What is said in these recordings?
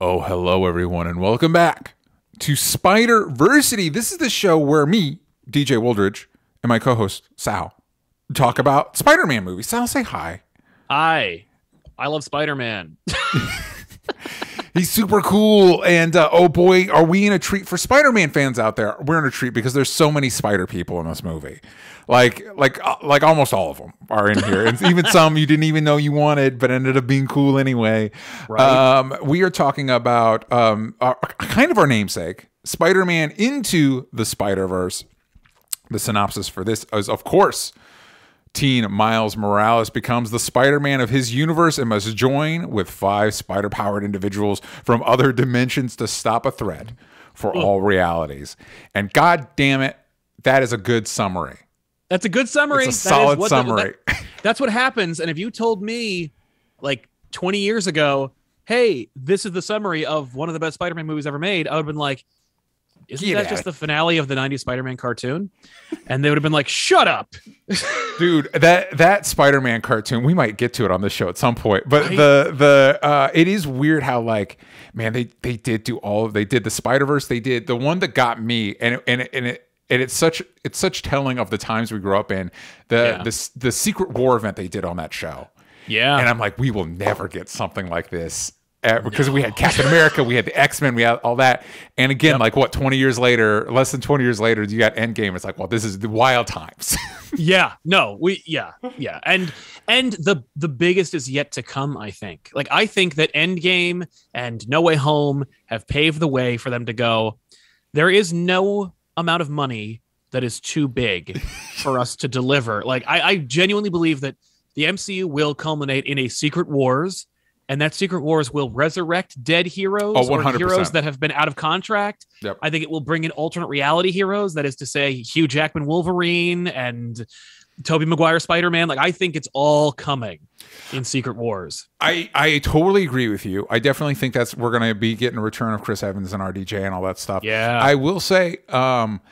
Oh, hello everyone, and welcome back to Spiderversity. This is the show where me, DJ Woldridge, and my co-host Sal talk about Spider-Man movies. Sal, say hi. Hi. I love Spider-Man. He's super cool, and oh boy, are we in a treat for Spider-Man fans out there. We're in a treat because there's so many spider people in this movie. Like almost all of them are in here, and even some you didn't even know you wanted, but ended up being cool anyway. Right. We are talking about kind of our namesake, Spider-Man Into the Spider-Verse. The synopsis for this is, of course, teen Miles Morales becomes the Spider-Man of his universe and must join with 5 spider-powered individuals from other dimensions to stop a threat for all realities. And god damn it, that is a good summary. That's a good summary. It's a solid summary. That's what happens. And if you told me like 20 years ago, hey, this is the summary of one of the best Spider-Man movies ever made, I would have been like, isn't that just the finale of the 90s Spider-Man cartoon? And they would have been like, shut up. Dude, that Spider-Man cartoon, we might get to it on this show at some point. But right? it is weird how, like, man, they did do all of, they did the Spider-Verse, they did the one that got me, and it's such telling of the times we grew up in. The Secret War event they did on that show. Yeah. And I'm like, we will never get something like this. Because we had Captain America, we had the X-Men, we had all that. And again, like what, 20 years later, less than 20 years later, you got Endgame. It's like, well, this is the wild times. Yeah. And the biggest is yet to come, I think. Like, I think that Endgame and No Way Home have paved the way for them to go, there is no amount of money that is too big for us to deliver. Like, I genuinely believe that the MCU will culminate in a Secret Wars, and that Secret Wars will resurrect dead heroes or heroes that have been out of contract. Yep. I think it will bring in alternate reality heroes. That is to say, Hugh Jackman Wolverine and Tobey Maguire Spider-Man. Like, I think it's all coming in Secret Wars. I totally agree with you. I definitely think we're going to be getting a return of Chris Evans and RDJ and all that stuff. Yeah. I will say I'm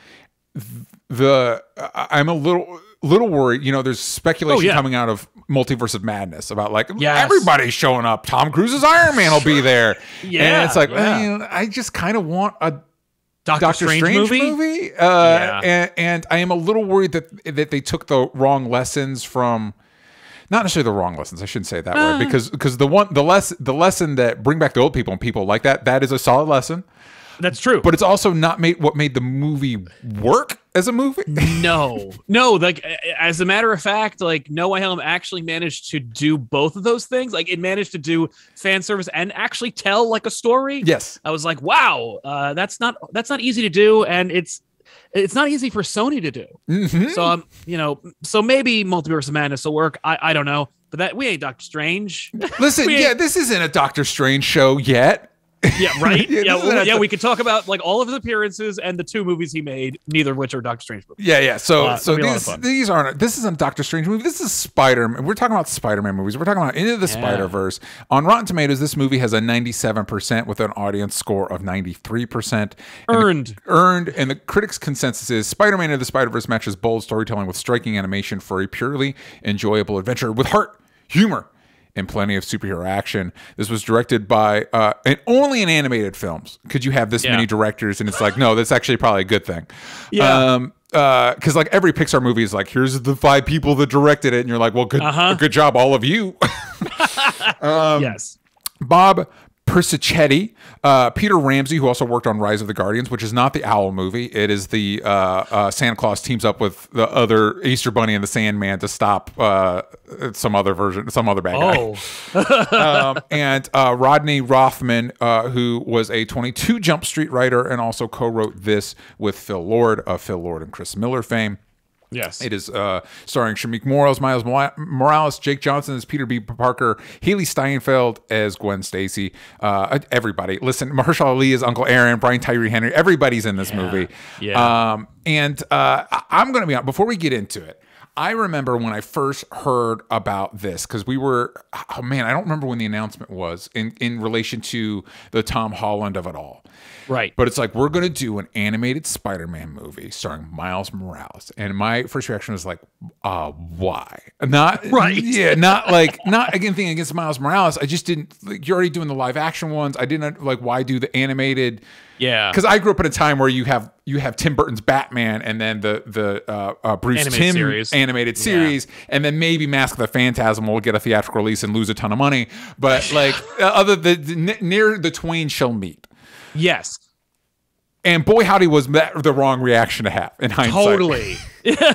a little worried. You know, there's speculation coming out of Multiverse of Madness about like everybody's showing up. Tom Cruise's Iron Man will be there. And it's like, man, I just kind of want a Doctor Strange movie. And I am a little worried that they took the wrong lessons from, not necessarily the wrong lessons, I shouldn't say it that way, because the lesson that bring back the old people and people like that is a solid lesson. That's true. But it's also not what made the movie work as a movie. No. Like, as a matter of fact, like, No Way Home actually managed to do both of those things. Like, it managed to do fan service and actually tell like a story. Yes. I was like, wow, that's not easy to do, and it's not easy for Sony to do. So so maybe Multiverse of Madness will work. I don't know, but that we ain't Doctor Strange. Listen, this isn't a Doctor Strange show yet. Yeah, right. We could talk about like all of his appearances and the 2 movies he made, neither of which are Doctor Strange movies. Yeah. So this isn't a Doctor Strange movie. This is Spider-Man. We're talking about Spider-Man movies. We're talking about Into the Spider-Verse. On Rotten Tomatoes, this movie has a 97% with an audience score of 93%. Earned. And the critics' consensus is Spider-Man Into the Spider-Verse matches bold storytelling with striking animation for a purely enjoyable adventure with heart, humor, and plenty of superhero action. This was directed by, and only in animated films could you have this many directors, and it's like, no, that's actually probably a good thing. Yeah. Because like every Pixar movie is like, here's the 5 people that directed it, and you're like, well, good job, all of you. Yes. Bob Persichetti, Peter Ramsey, who also worked on Rise of the Guardians, which is not the Owl movie. It is the Santa Claus teams up with the other Easter Bunny and the Sandman to stop some other bad guy. And Rodney Rothman, who was a 22 Jump Street writer and also co-wrote this with Phil Lord of Phil Lord and Chris Miller fame. Yes. It is starring Shameik Moore, Miles Morales, Jake Johnson as Peter B. Parker, Haley Steinfeld as Gwen Stacy. Everybody. Listen, Mahershala Ali is Uncle Aaron, Brian Tyree Henry. Everybody's in this movie. Yeah. And I'm going to be honest, before we get into it, I remember when I first heard about this, because we were, oh man, I don't remember when the announcement was in relation to the Tom Holland of it all. Right. But it's like, we're going to do an animated Spider-Man movie starring Miles Morales. And my first reaction was like, why? Not, right. Yeah, not again, thinking against Miles Morales. I just didn't, like, you're already doing the live action ones. I didn't, like, why do the animated? Yeah. Because I grew up in a time where you have Tim Burton's Batman and then the Bruce Timm animated series, and then maybe Mask of the Phantasm will get a theatrical release and lose a ton of money. But like, near the twain shall meet. Yes. And boy, howdy, was that the wrong reaction to have in hindsight. Totally.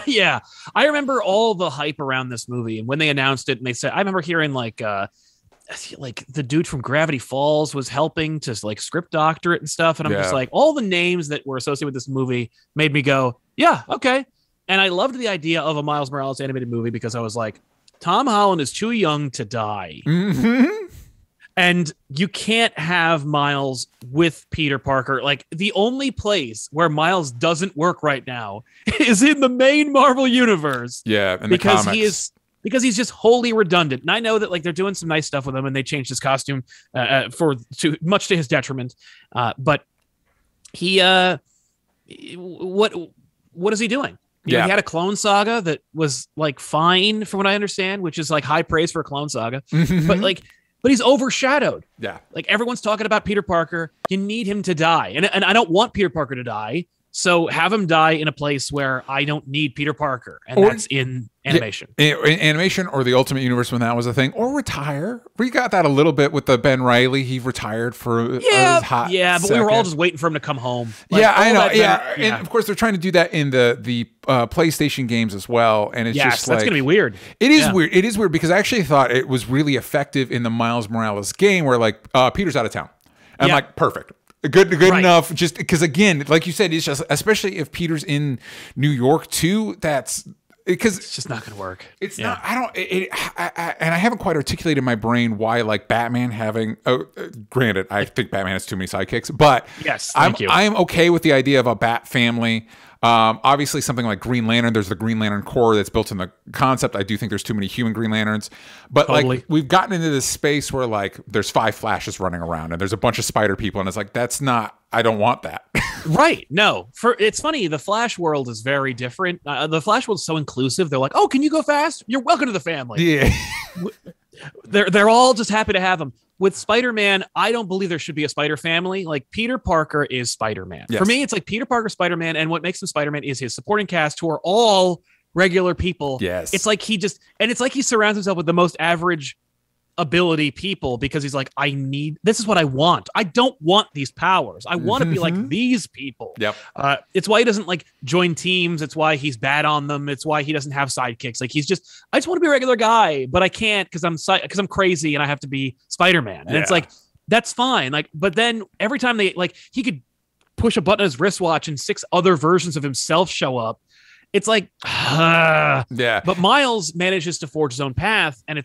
Yeah. I remember all the hype around this movie. And when they announced it and they said, I remember hearing like the dude from Gravity Falls was helping to like script doctor it and stuff. And I'm just like, all the names that were associated with this movie made me go, yeah, okay. And I loved the idea of a Miles Morales animated movie because I was like, Tom Holland is too young to die. Mm-hmm. And you can't have Miles with Peter Parker. Like, the only place where Miles doesn't work right now is in the main Marvel universe. Yeah, in the comics. Because he's just wholly redundant. And I know that like they're doing some nice stuff with him, and they changed his costume much to his detriment. But he, what is he doing? He had a Clone Saga that was like fine, from what I understand, which is like high praise for a Clone Saga. But he's overshadowed. Yeah. Like, everyone's talking about Peter Parker. You need him to die. And I don't want Peter Parker to die. So have him die in a place where I don't need Peter Parker. And that's in animation. In animation, or the Ultimate Universe when that was a thing. Or retire. We got that a little bit with the Ben Reilly. He retired for a hot but we were all just waiting for him to come home. Like, I know. And of course, they're trying to do that in the PlayStation games as well. And it's just like, that's going to be weird. It is weird. It is weird because I actually thought it was really effective in the Miles Morales game where like Peter's out of town. And I'm like, perfect. Good enough. Just because, again, like you said, it's just, especially if Peter's in New York too, that's because it's just not going to work. It's not. I don't. And I haven't quite articulated in my brain why, like, Batman having. Granted, I think Batman has too many sidekicks, but yes, I'm okay with the idea of a Bat family. Obviously, something like Green Lantern, there's the Green Lantern core that's built in the concept. I do think there's too many human Green Lanterns, but like, we've gotten into this space where like there's 5 Flashes running around and there's a bunch of Spider people, and it's like, that's not. I don't want that. Right? No. It's funny. The Flash world is very different. The Flash world is so inclusive. They're like, oh, can you go fast? You're welcome to the family. Yeah. They're all just happy to have him. With Spider-Man, I don't believe there should be a Spider family. Like, Peter Parker is Spider-Man. Yes. For me, it's like Peter Parker, Spider-Man, and what makes him Spider-Man is his supporting cast, who are all regular people. Yes. It's like he surrounds himself with the most average ability people because he's like, this is what I want. I don't want these powers. I want to be like these people. Yep. It's why he doesn't like join teams. It's why he's bad on them. It's why he doesn't have sidekicks. Like, I just want to be a regular guy, but I can't because I'm crazy and I have to be Spider-Man. And it's like, that's fine. Like, but then every time he could push a button on his wristwatch and 6 other versions of himself show up. It's like, yeah. But Miles manages to forge his own path, and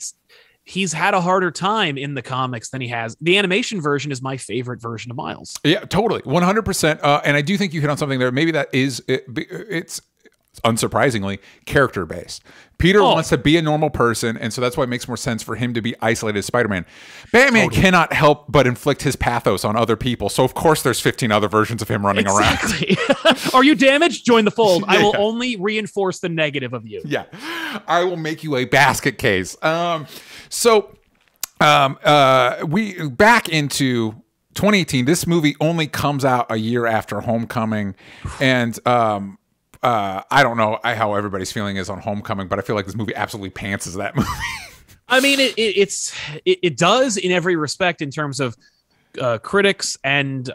he's had a harder time in the comics than he has. The animation version is my favorite version of Miles. Yeah, totally. 100%. And I do think you hit on something there. Maybe that is, it's unsurprisingly character based. Peter wants to be a normal person, and so that's why it makes more sense for him to be isolated as Spider-Man. Batman cannot help but inflict his pathos on other people, so of course there's 15 other versions of him running around. Are you damaged? Join the fold. I will only reinforce the negative of you. Yeah. I will make you a basket case. We back into 2018. This movie only comes out a year after Homecoming, and I don't know how everybody's feeling is on Homecoming, but I feel like this movie absolutely pantses that movie. I mean, it does in every respect in terms of critics and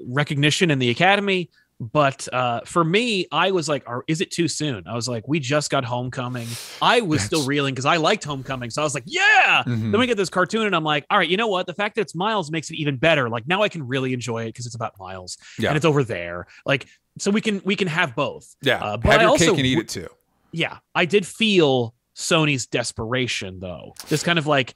recognition in the Academy. But for me, I was like, is it too soon? I was like, we just got Homecoming. I was still reeling because I liked Homecoming. So I was like, yeah. Then we get this cartoon and I'm like, all right, you know what? The fact that it's Miles makes it even better. Like, now I can really enjoy it because it's about Miles and it's over there. Like, so we can have both. Yeah. But have your cake and eat it too. Yeah. I did feel Sony's desperation though. This kind of like,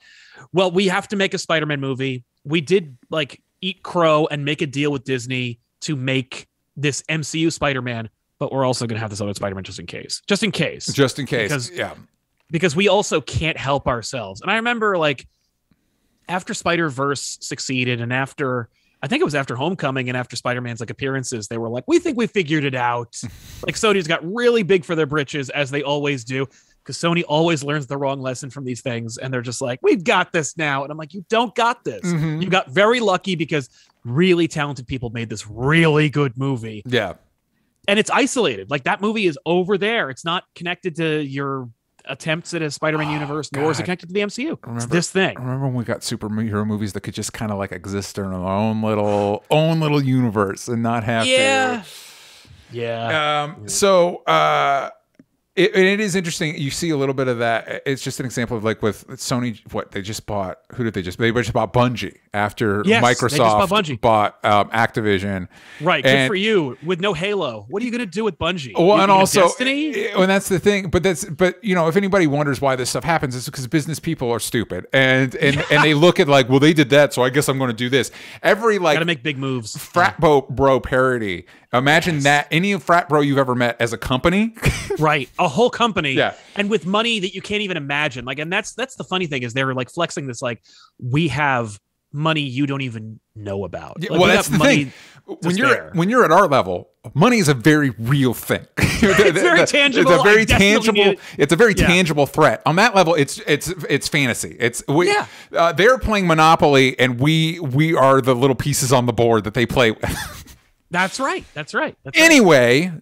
well, we have to make a Spider-Man movie. We did like eat crow and make a deal with Disney to make this MCU Spider-Man. but we're also going to have this other Spider-Man just in case. Just in case. Because we also can't help ourselves. And I remember, like, after Spider-Verse succeeded, and after, I think it was after Homecoming and after Spider-Man's like appearances, they were like, we think we figured it out. Like, Sony's got really big for their britches, as they always do, because Sony always learns the wrong lesson from these things. And they're just like, we've got this now. And I'm like, you don't got this. You got very lucky because really talented people made this really good movie. Yeah. And it's isolated. Like, that movie is over there. It's not connected to your attempts at a Spider-Man universe, nor is it connected to the MCU. It's this thing. Remember when we got superhero movies that could just kind of like exist in their own little universe and not have to. So it is interesting. You see a little bit of that. It's just an example of, like, with Sony, what they just bought. Who did they just? They just bought Bungie after Microsoft bought Activision. Right. Good for you. With no Halo, what are you going to do with Bungie? Well, and also Destiny. And that's the thing. But you know, if anybody wonders why this stuff happens, it's because business people are stupid and they look at, like, well, they did that, so I guess I'm going to do this. Every, like, got to make big moves. Frat bro parody. Imagine that any frat bro you've ever met as a company. Right. A whole company. Yeah. And with money that you can't even imagine. Like, and that's the funny thing, is they're like flexing this, like, we have money you don't even know about. Like, well, that's the thing. When you're at our level, money is a very real thing. It's very tangible. It's a very tangible. It's a very tangible threat. On that level, it's fantasy. They're playing Monopoly, and we are the little pieces on the board that they play with. That's right. Anyway,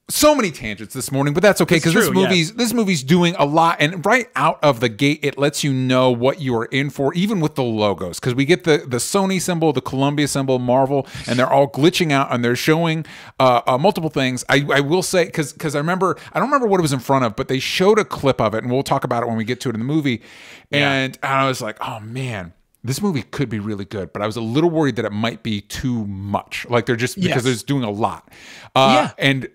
so many tangents this morning, but that's okay, because this movie's doing a lot, and right out of the gate, it lets you know what you are in for, even with the logos, because we get the Sony symbol, the Columbia symbol, Marvel, and they're all glitching out, and they're showing multiple things. I will say, because I don't remember what it was in front of, but they showed a clip of it, and we'll talk about it when we get to it in the movie, and I was like, oh man, this movie could be really good, but I was a little worried that it might be too much. Like, they're just, because they're doing a lot. And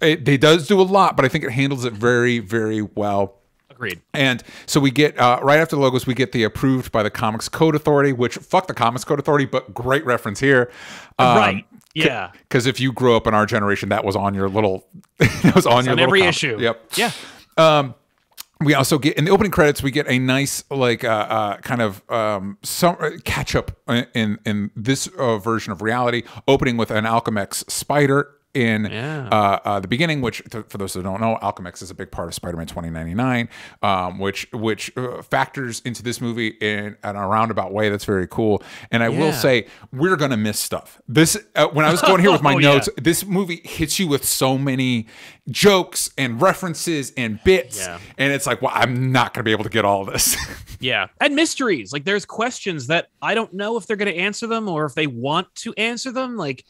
it does do a lot, but I think it handles it very, very well. Agreed. And so we get, right after the logos, we get the approved by the Comics Code Authority, which, fuck the Comics Code Authority, but great reference here. Right. Yeah. Because if you grew up in our generation, that was on your little, every issue. Yep. Yeah. We also get, in the opening credits, we get a nice, like, kind of some catch up in this version of reality, opening with an Alchemax spider in the beginning, which, for those who don't know, Alchemax is a big part of Spider-Man 2099, which factors into this movie in a roundabout way that's very cool. And I will say, we're gonna miss stuff. This when I was going here with my notes, this movie hits you with so many jokes and references and bits, and it's like, well, I'm not gonna be able to get all of this. And mysteries. Like, there's questions that I don't know if they're gonna answer them or if they want to answer them. Like,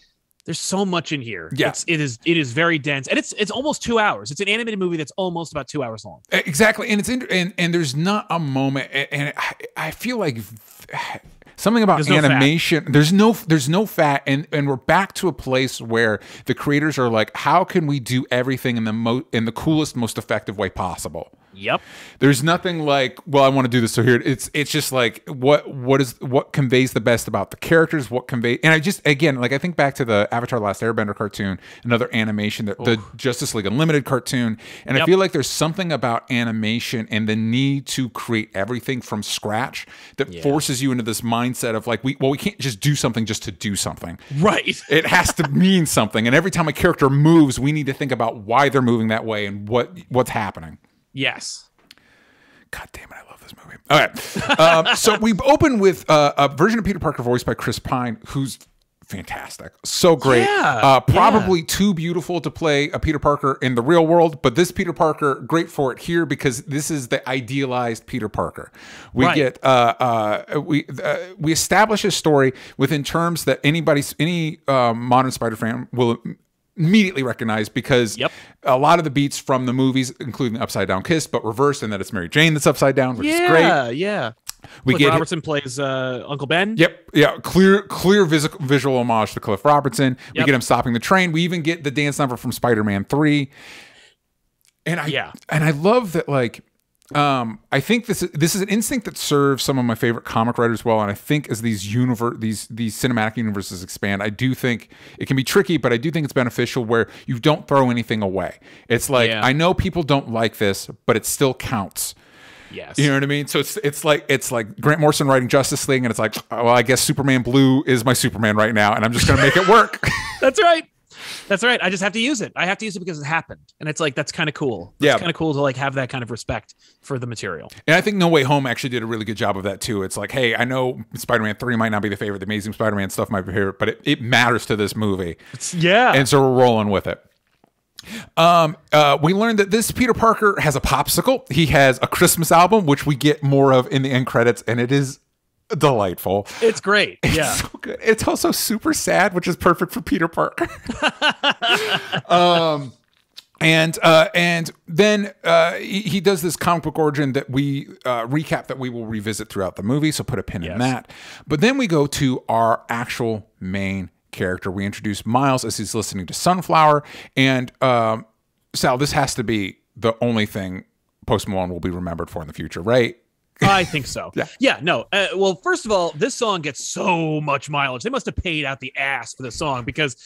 there's so much in here. It is very dense, and it's almost 2 hours. It's an animated movie that's almost about 2 hours long. Exactly, and and there's not a moment, and I feel like something about animation. There's no fat, and we're back to a place where the creators are like, how can we do everything in the coolest, most effective way possible? Yep. There's nothing like, well, I want to do this, so here it's just like what conveys the best about the characters, and I just, again, like, I think back to the Avatar: Last Airbender cartoon, another animation, the Justice League Unlimited cartoon, and I feel like there's something about animation and the need to create everything from scratch that forces you into this mindset of, like, we can't just do something just to do something. Right. It has to mean something, and every time a character moves, we need to think about why they're moving that way and what's happening. Yes. God damn it, I love this movie. All right. So we open with a version of Peter Parker voiced by Chris Pine, who's fantastic. So great. Probably too beautiful to play a Peter Parker in the real world, but this Peter Parker, great for it here, because this is the idealized Peter Parker. We get we establish his story within terms that any modern Spider fan will immediately recognize, because a lot of the beats from the movies, including Upside Down Kiss, but reversed, and that it's Mary Jane that's upside down, which is great. Robertson plays Uncle Ben. Clear visual homage to Cliff Robertson. We get him stopping the train. We even get the dance number from Spider-Man 3. And I love that, like, I think this is an instinct that serves some of my favorite comic writers well, and I think as these cinematic universes expand, I do think it can be tricky, but I do think it's beneficial where you don't throw anything away. It's like, I know people don't like this, but it still counts. Yes. You know what I mean? So it's like Grant Morrison writing Justice League, and it's like, well, I guess Superman Blue is my Superman right now, and I'm just going to make it work. That's right. That's right. I just have to use it. I have to use it because it happened. And it's like, that's kind of cool. It's kind of cool to like have that kind of respect for the material. And I think No Way Home actually did a really good job of that too. It's like, hey, I know Spider-Man 3 might not be the favorite. The Amazing Spider-Man stuff might be the favorite, but it matters to this movie. And so we're rolling with it. We learned that this Peter Parker has a popsicle. He has a Christmas album, which we get more of in the end credits, and it is delightful. It's great. Yeah. It's so good. It's also super sad, which is perfect for Peter Parker. And then he does this comic book origin that we recap that we will revisit throughout the movie. So put a pin in that. But then we go to our actual main character. We introduce Miles as he's listening to Sunflower. And Sal, this has to be the only thing Post Malone will be remembered for in the future, right? I think so. Yeah, no. Well, first of all, this song gets so much mileage. They must have paid out the ass for the song because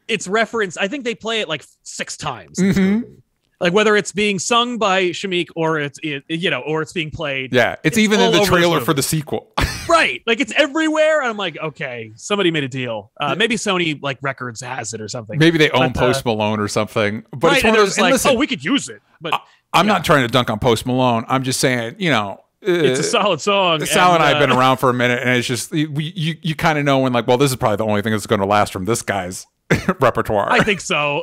it's referenced. I think they play it like 6 times. Like whether it's being sung by Shameik or it's being played. Yeah, it's even in the trailer for the sequel. Right. Like it's everywhere. I'm like, okay, somebody made a deal. Maybe Sony like Records has it or something. Maybe they own Post Malone or something. But it's one of those like, listen, we could use it. But I'm not trying to dunk on Post Malone. I'm just saying, it's a solid song. Sal and I have been around for a minute, and it's just you kind of know when like, well, this is probably the only thing that's going to last from this guy's repertoire. I think so.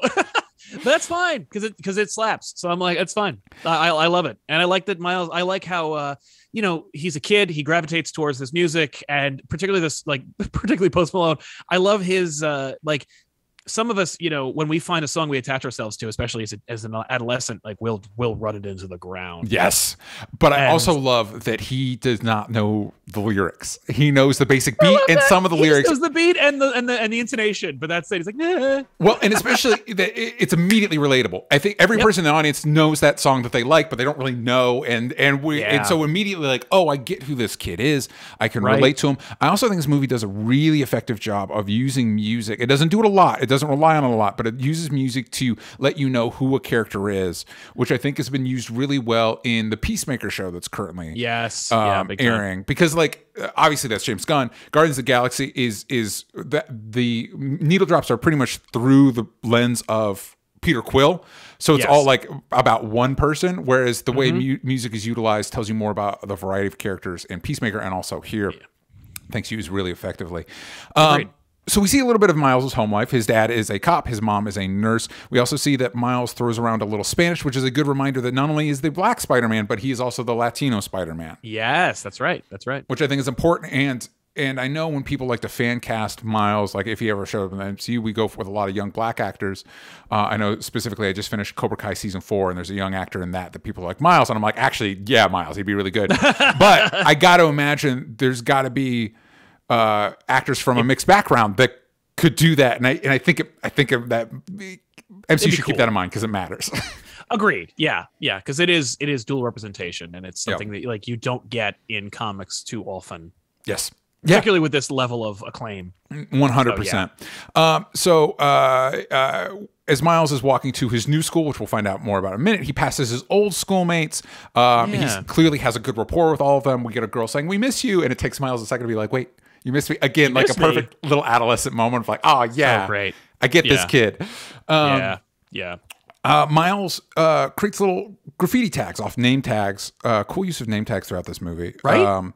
But that's fine because it slaps. So I'm like, it's fine. I love it, and I like that Miles. I like how he's a kid. He gravitates towards this music, and particularly Post Malone. I love his some of us, when we find a song we attach ourselves to, especially as an adolescent, like we'll run it into the ground. Yes. But I also love that he does not know the lyrics. He knows the basic beat and some of the lyrics. He knows the beat and the intonation, but that's it. He's like, nah. Well, and especially it's immediately relatable. I think every person in the audience knows that song that they like, but they don't really know. And so immediately like, oh, I get who this kid is. I can relate to him. I also think this movie does a really effective job of using music. It doesn't do it a lot. It doesn't rely on it a lot, but it uses music to let you know who a character is, which I think has been used really well in the Peacemaker show that's currently airing. Because obviously that's James Gunn. Guardians of the Galaxy is that the needle drops are pretty much through the lens of Peter Quill. So it's all like about one person, whereas the way music is utilized tells you more about the variety of characters in Peacemaker, and also here, thanks used really effectively. So we see a little bit of Miles' home life. His dad is a cop. His mom is a nurse. We also see that Miles throws around a little Spanish, which is a good reminder that not only is the Black Spider-Man, but he is also the Latino Spider-Man. Yes, that's right. That's right. Which I think is important. And I know when people like to fan cast Miles, like if he ever showed up in the MCU, we go with a lot of young black actors. I know specifically I just finished Cobra Kai season 4, and there's a young actor in that people are like, Miles. And I'm like, actually, yeah, Miles. He'd be really good. But I got to imagine there's got to be actors from a mixed background that could do that, and I think that MCU should keep that in mind because it matters. Agreed. Yeah, because it is dual representation, and it's something that you don't get in comics too often. Yes, particularly with this level of acclaim. 100%. So as Miles is walking to his new school, which we'll find out more about in a minute, he passes his old schoolmates. He clearly has a good rapport with all of them. We get a girl saying, "We miss you," and it takes Miles a second to be like, "Wait, you missed me again," like a perfect little adolescent moment of like, "Oh yeah, so great. I get this kid." Miles creates little graffiti tags off name tags. Cool use of name tags throughout this movie, right?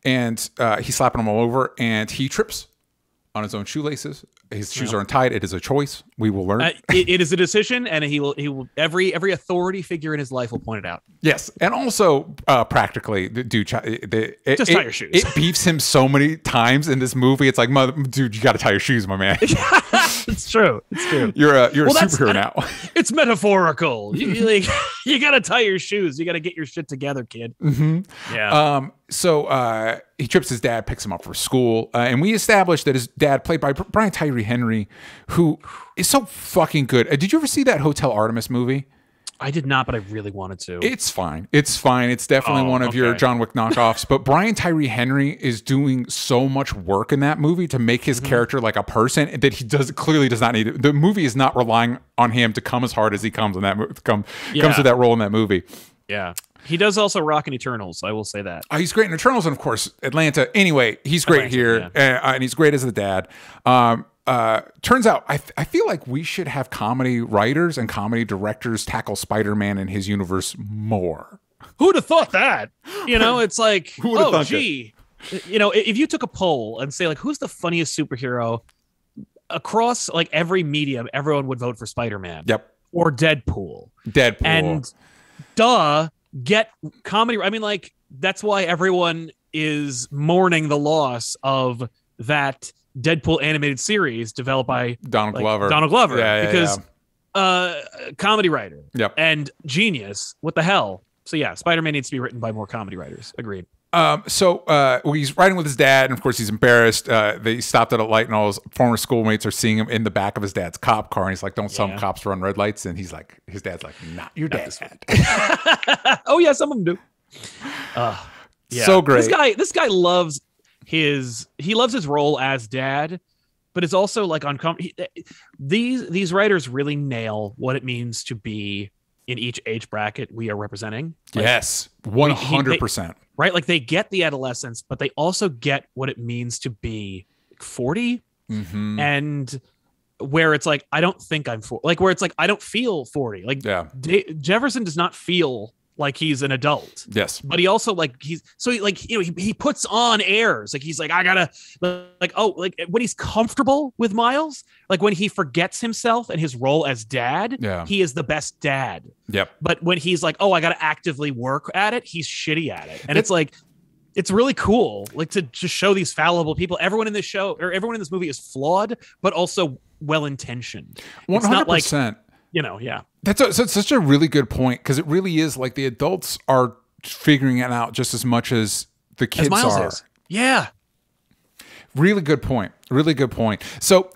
And he's slapping them all over, and he trips on his own shoelaces. His shoes are untied. It is a choice. We will learn. It is a decision, and he will. Every authority figure in his life will point it out. Yes, and also practically, dude, just tie your shoes. It beefs him so many times in this movie. It's like, dude, you got to tie your shoes, my man. It's true. It's true. You're a superhero now. It's metaphorical. You got to tie your shoes. You got to get your shit together, kid. Yeah. So he trips his dad, picks him up for school, and we established that his dad, played by Brian Tyree Henry, who is so fucking good. Did you ever see that Hotel Artemis movie? I did not, but I really wanted to. It's fine. It's fine. It's definitely one of your John Wick knockoffs. But Brian Tyree Henry is doing so much work in that movie to make his character like a person that he clearly does not need it. The movie is not relying on him to come as hard as he comes in that comes to that role in that movie. Yeah. He does also rock in Eternals. I will say that. He's great in Eternals, and of course Atlanta. Anyway, he's great here, and he's great as the dad. Turns out, I feel like we should have comedy writers and comedy directors tackle Spider-Man and his universe more. Who'd have thought that? You know, it's like, oh, gee. You know, if you took a poll and say, like, who's the funniest superhero across, like, every medium, everyone would vote for Spider-Man. Yep. Or Deadpool. And, get comedy. I mean, like, that's why everyone is mourning the loss of that Deadpool animated series developed by Donald Glover. Because comedy writer and genius. What the hell? So yeah, Spider-Man needs to be written by more comedy writers. Agreed. So he's riding with his dad, and of course he's embarrassed. They stopped at a light, and all his former schoolmates are seeing him in the back of his dad's cop car, and he's like, "Don't some cops run red lights?" And he's like, his dad's like, "Not your dad." Oh yeah, some of them do. So great. This guy loves his role as dad, but it's also like these writers really nail what it means to be in each age bracket we are representing. Like, yes, 100%. Right? Like they get the adolescence, but they also get what it means to be 40 and where it's like, I don't think I'm 40. Like where it's like, I don't feel 40. Like Jefferson does not feel like he's an adult. Yes. But he also like, he puts on airs. Like he's like, I gotta like, when he's comfortable with Miles, like when he forgets himself and his role as dad, he is the best dad. Yep. But when he's like, oh, I gotta actively work at it, he's shitty at it. And it's like, it's really cool, like to just show these fallible people. Everyone in this show or everyone in this movie is flawed, but also well-intentioned. 100%. It's not like, you know, That's such a really good point, because it really is like the adults are figuring it out just as much as the kids are. Yeah. Really good point. Really good point. So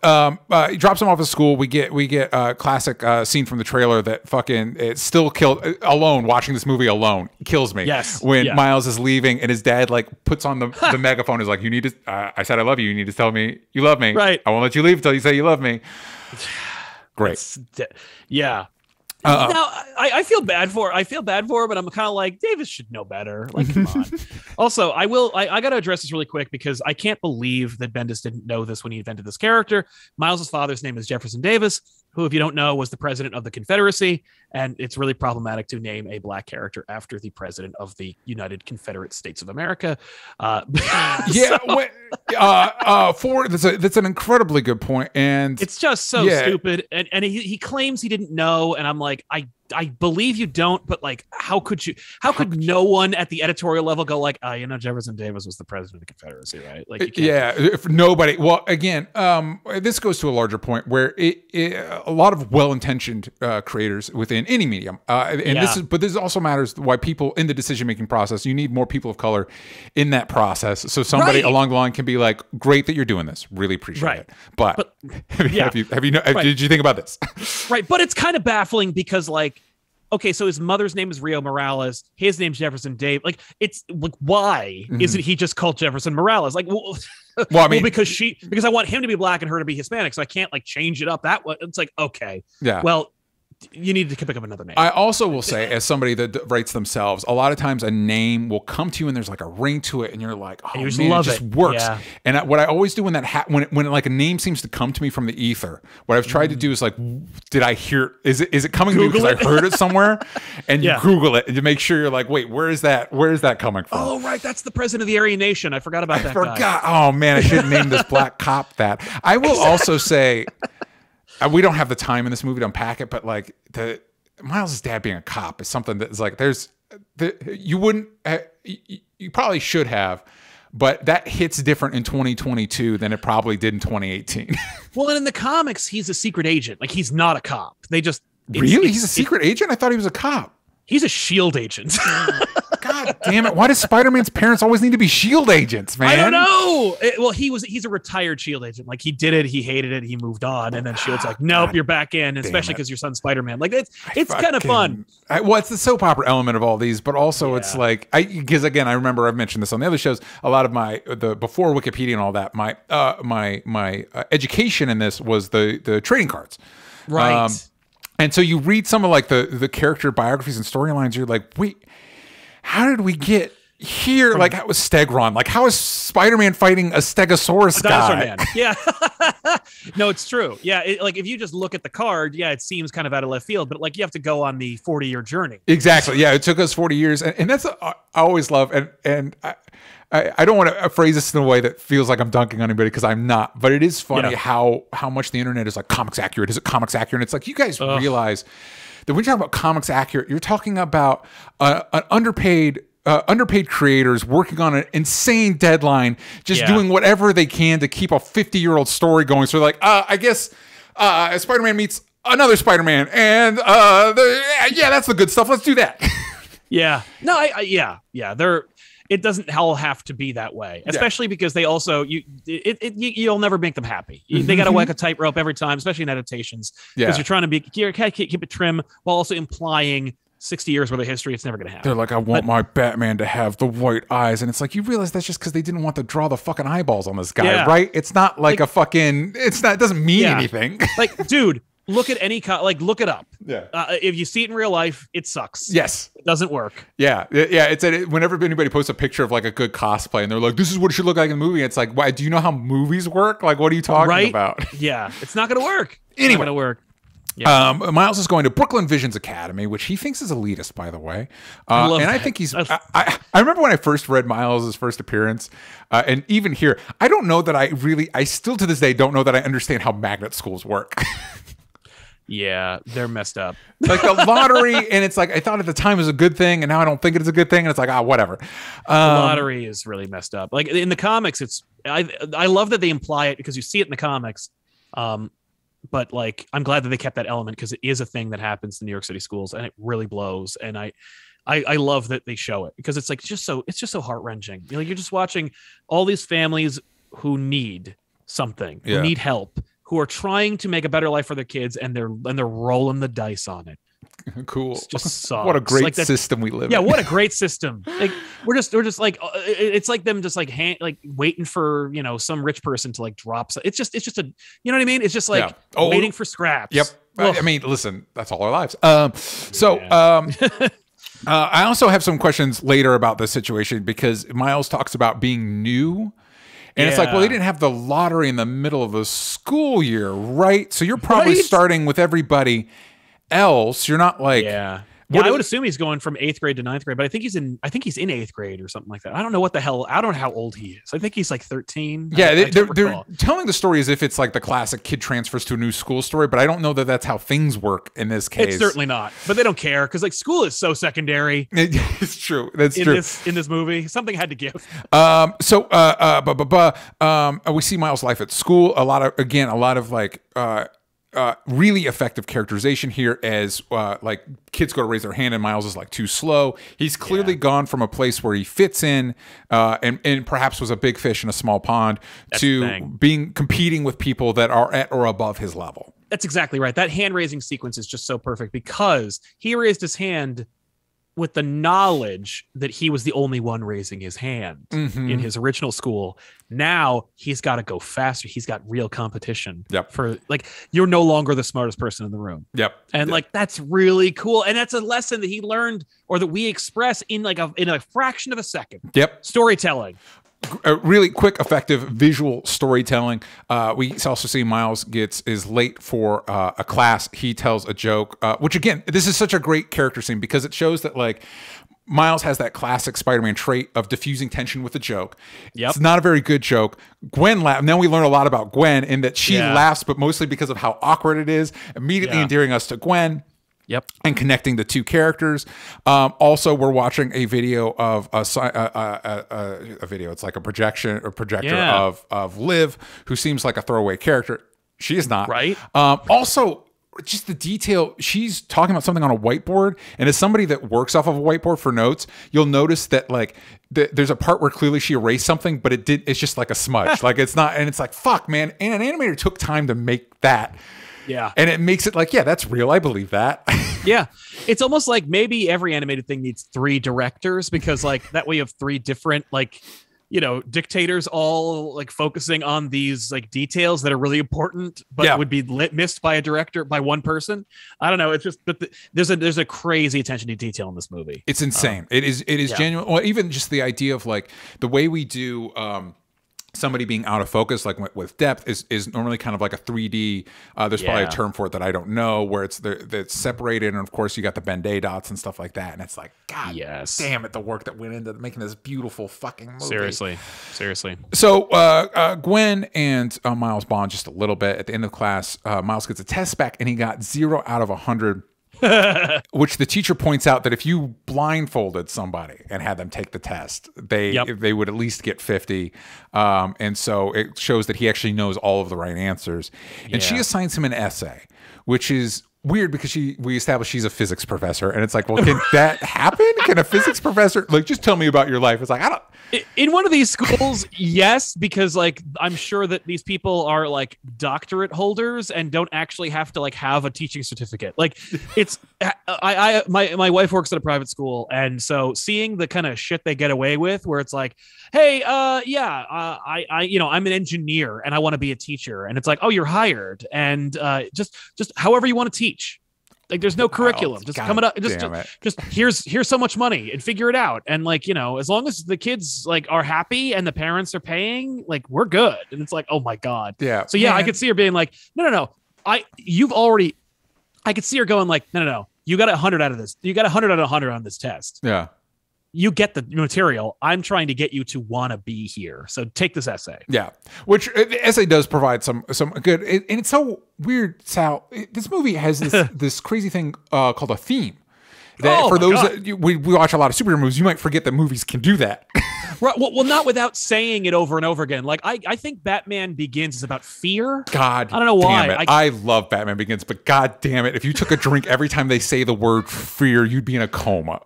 he drops him off at school. We get a classic scene from the trailer that fucking it's still killed alone. Watching this movie alone kills me. Yes. When Miles is leaving and his dad like puts on the megaphone, is like, "You need to. I said I love you. You need to tell me you love me. Right. I won't let you leave until you say you love me." Great. Yeah. Now I feel bad for her, but I'm kind of like, Davis should know better. Like, come on. Also, I got to address this really quick because I can't believe that Bendis didn't know this when he invented this character. Miles' father's name is Jefferson Davis, who, if you don't know, was the president of the Confederacy, and it's really problematic to name a black character after the president of the United Confederate States of America. That's an incredibly good point, and it's just so stupid. And he claims he didn't know, and I'm like, I believe you don't, but like, how could no one at the editorial level go like, Jefferson Davis was the president of the Confederacy, right? Like, if nobody. Well, again, this goes to a larger point where a lot of well-intentioned creators within any medium, this also matters why people in the decision-making process. You need more people of color in that process, so somebody along the line can be like, "Great that you're doing this. Really appreciate it." But did you think about this? Right, but it's kind of baffling because like, okay, so his mother's name is Rio Morales. His name's Jefferson Dave. Like, it's like, why isn't he just called Jefferson Morales? Like, because I want him to be black and her to be Hispanic, so I can't like change it up that way. It's like, okay, well, you need to pick up another name. I also will say, as somebody that writes themselves, a lot of times a name will come to you and there's like a ring to it, and you're like, "Oh man, it just works." Yeah. And what I always do when that when like a name seems to come to me from the ether, what I've tried to do is like, did I hear? Is it coming to me because I heard it somewhere? And you Google it and to make sure you're like, wait, where is that coming from? Oh, right, that's the president of the Aryan Nation. I forgot about that. Guy. Oh man, I should name this black cop that. I will also say. We don't have the time in this movie to unpack it, but like Miles' dad being a cop is something that's like you probably should have, but that hits different in 2022 than it probably did in 2018. Well, and in the comics, he's a secret agent. Like, he's not a cop. They just he's a secret agent. I thought he was a cop. He's a SHIELD agent. God damn it. Why does Spider-Man's parents always need to be SHIELD agents, man? I don't know. Well, he's a retired SHIELD agent. Like, he did it, he hated it, he moved on, and then SHIELD's like, nope, you're back in, especially because your son's Spider-Man. Like, it's kind of fun. Well, it's the soap opera element of all these, but also it's like, because again, I remember I've mentioned this on the other shows, a lot of before Wikipedia and all that, my education in this was the trading cards. Right. And so you read some of like the character biographies and storylines, you're like, wait, how did we get here? Like, how was Stegron? Like, how is Spider-Man fighting a Stegosaurus guy? Man. Yeah. No, it's true. Yeah. Like, if you just look at the card, yeah, it seems kind of out of left field, but like, you have to go on the 40-year journey. Exactly. Yeah. It took us 40 years. And that's, I always love, and I don't want to phrase this in a way that feels like I'm dunking on anybody, because I'm not, but it is funny how much the internet is like comics accurate. Is it comics accurate? And it's like, you guys realize that when you talk about comics accurate, you're talking about an underpaid creators working on an insane deadline, just doing whatever they can to keep a 50-year-old story going. So like, I guess Spider-Man meets another Spider-Man, and that's the good stuff. Let's do that. Yeah. No, it doesn't all have to be that way, especially because they also you'll never make them happy. They got to walk a tightrope every time, especially in adaptations, because you're trying to keep it trim while also implying 60 years worth of history. It's never going to happen. They're like, I want my Batman to have the white eyes, and it's like, you realize that's just because they didn't want to draw the fucking eyeballs on this guy, right? It's not like a fucking. It doesn't mean anything. Like, dude. Look at any look it up. Yeah. If you see it in real life, it sucks. Yes. It doesn't work. Yeah. It's whenever anybody posts a picture of like a good cosplay and they're like, this is what it should look like in the movie. It's like, why? Do you know how movies work? Like, what are you talking about? Yeah. It's not going to work. Anyway. It's not going to work. Yeah. Miles is going to Brooklyn Visions Academy, which he thinks is elitist, by the way. I think he's. I remember when I first read Miles' first appearance, and even here, I don't know that I still to this day don't know that I understand how magnet schools work. Yeah, they're messed up. Like the lottery, and it's like, I thought at the time it was a good thing, and now I don't think it's a good thing, and it's like, whatever. The lottery is really messed up. Like in the comics, I love that they imply it because you see it in the comics. But like, I'm glad that they kept that element because it is a thing that happens in New York City schools, and it really blows. And I love that they show it because it's like it's just so heart wrenching. You're just watching all these families who need something, who need help, who are trying to make a better life for their kids, and they're rolling the dice on it. Cool. It just sucks. What a great system we live in. Yeah, what a great system. Like we're just like, it's like them just like waiting for, some rich person to like drop. It's just a, you know what I mean? It's just like waiting for scraps. Yep. Ugh. I mean, listen, that's all our lives. I also have some questions later about this situation because Miles talks about being new. And it's like, well, they didn't have the lottery in the middle of the school year, right? So you're probably starting with everybody else. You're not like, I would assume he's going from 8th grade to 9th grade, but I think he's in 8th grade or something like that. I don't know I don't know how old he is. I think he's like 13. Yeah, they're telling the story as if it's like the classic kid transfers to a new school story, but I don't know that that's how things work in this case. It's certainly not, but they don't care because like school is so secondary. It's true. That's true. In this movie, something had to give. We see Miles' life at school. A lot of like really effective characterization here as like kids go to raise their hand and Miles is like too slow. He's clearly gone from a place where he fits in and perhaps was a big fish in a small pond to competing with people that are at or above his level. That's exactly right. That hand raising sequence is just so perfect because he raised his hand with the knowledge that he was the only one raising his hand in his original school. Now he's got to go faster. He's got real competition for like, you're no longer the smartest person in the room. And like, that's really cool. And that's a lesson that he learned or that we express in like in a fraction of a second. Storytelling. Really quick, effective visual storytelling. We also see Miles is late for a class. He tells a joke, which again, this is such a great character scene because it shows that like Miles has that classic Spider-Man trait of diffusing tension with a joke. It's not a very good joke. Gwen laughs. Now we learn a lot about Gwen in that she laughs, but mostly because of how awkward it is, immediately endearing us to Gwen. And connecting the two characters. Also, we're watching a video of a video. It's like a projector of Liv, who seems like a throwaway character. She is not. Right. Also, just the detail. She's talking about something on a whiteboard, and as somebody that works off of a whiteboard for notes, you'll notice that like there's a part where clearly she erased something, but it's just like a smudge. Like it's not, and it's like, fuck, man. And an animator took time to make that. Yeah. And it makes it like, yeah, that's real. I believe that. Yeah. It's almost like maybe every animated thing needs 3 directors, because like that way you have 3 different, like, you know, dictators all like focusing on these like details that are really important, but would be missed by a director, by one person. I don't know. It's just, but there's a crazy attention to detail in this movie. It's insane. It is genuine. Well, even just the idea of like the way we do, somebody being out of focus, like with depth, is normally kind of like a 3D. There's probably a term for it that I don't know, where it's separated, and of course you got the Ben-Day dots and stuff like that. And it's like, God damn it, the work that went into making this beautiful fucking movie. Seriously. So Gwen and Miles bond just a little bit. At the end of class, Miles gets a test back, and he got 0 out of 100. Which the teacher points out that if you blindfolded somebody and had them take the test, they would at least get 50. And so it shows that he actually knows all of the right answers. And she assigns him an essay, which is weird because we established she's a physics professor, and it's like, well, can that happen? Can a physics professor like just tell me about your life? It's like, I don't. In one of these schools, yes, because like I'm sure that these people are like doctorate holders and don't actually have to like have a teaching certificate. Like it's my wife works at a private school, and so seeing the kind of shit they get away with, where it's like, hey, I'm an engineer and I want to be a teacher, and it's like, oh, you're hired, and just however you want to teach. Like there's no curriculum. Just come up. Just here's so much money and figure it out. And like, you know, as long as the kids like are happy and the parents are paying, like we're good. And it's like, oh my God. Yeah. So yeah, I could see her being like, no. I could see her going like, no. You got 100 out of this. You got 100 out of 100 on this test. Yeah. You get the material. I'm trying to get you to want to be here. So take this essay. Yeah. Which the essay does provide some good, and it's so weird, Sal. This movie has this crazy thing called a theme. That for those that we watch a lot of superhero movies, you might forget that movies can do that. Right. Well, not without saying it over and over again. Like I think Batman Begins is about fear. God, I don't know why. I love Batman Begins, but God damn it, if you took a drink every time they say the word fear, you'd be in a coma.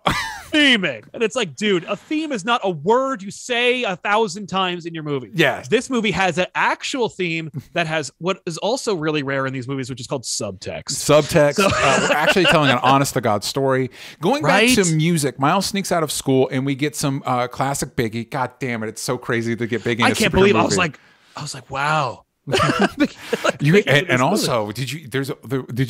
Theming, and it's like, dude, a theme is not a word you say 1,000 times in your movie. Yeah, this movie has an actual theme that has what is also really rare in these movies, which is called subtext. So we're actually telling an honest to God story. Going back to music, Miles sneaks out of school, and we get some classic Biggie. God damn it, it's so crazy to get Biggie. In I can't believe movie. I was like, wow. And also, did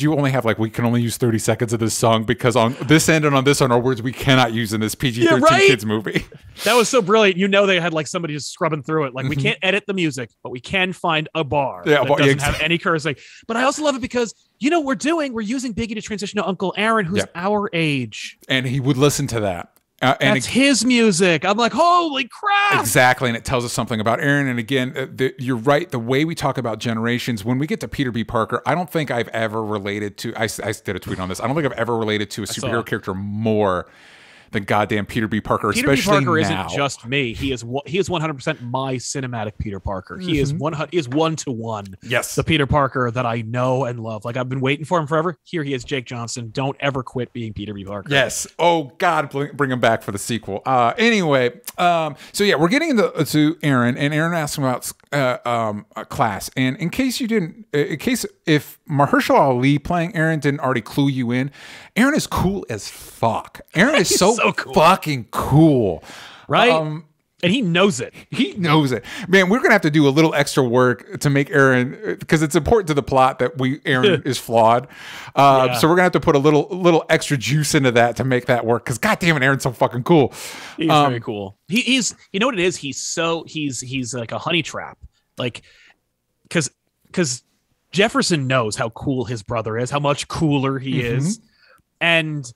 you only have like, we can only use 30 seconds of this song because on this end and on this end are words we cannot use in this PG-13 kids movie. That was so brilliant. You know, they had like somebody just scrubbing through it. Like we can't edit the music, but we can find a bar that doesn't have any cursing. But I also love it because you know what we're using Biggie to transition to Uncle Aaron, who's our age, and he would listen to that. And that's his music. I'm like, holy crap. Exactly. And it tells us something about Aaron. And again, you're right. The way we talk about generations, when we get to Peter B. Parker, I don't think I've ever related to, I did a tweet on this. I don't think I've ever related to a superhero character more than goddamn Peter B. Parker, Peter especially B. Parker now. Isn't just me. He is 100% my cinematic Peter Parker. He is 1-to-1. Yes, the Peter Parker that I know and love. Like I've been waiting for him forever. Here he is, Jake Johnson. Don't ever quit being Peter B. Parker. Yes. Oh God, bring him back for the sequel. Anyway, so yeah, we're getting to Aaron, and Aaron asks him about a class. And in case if Mahershala Ali playing Aaron didn't already clue you in, Aaron is cool as fuck. Aaron is so cool. Fucking cool, right? And he knows it. He knows it, man. We're gonna have to do a little extra work to make Aaron, because it's important to the plot that Aaron is flawed. So we're gonna have to put a little extra juice into that to make that work. Because goddamn it, Aaron's so fucking cool. He's very cool. He's you know what it is. He's like a honey trap. Like because Jefferson knows how cool his brother is, how much cooler he is, and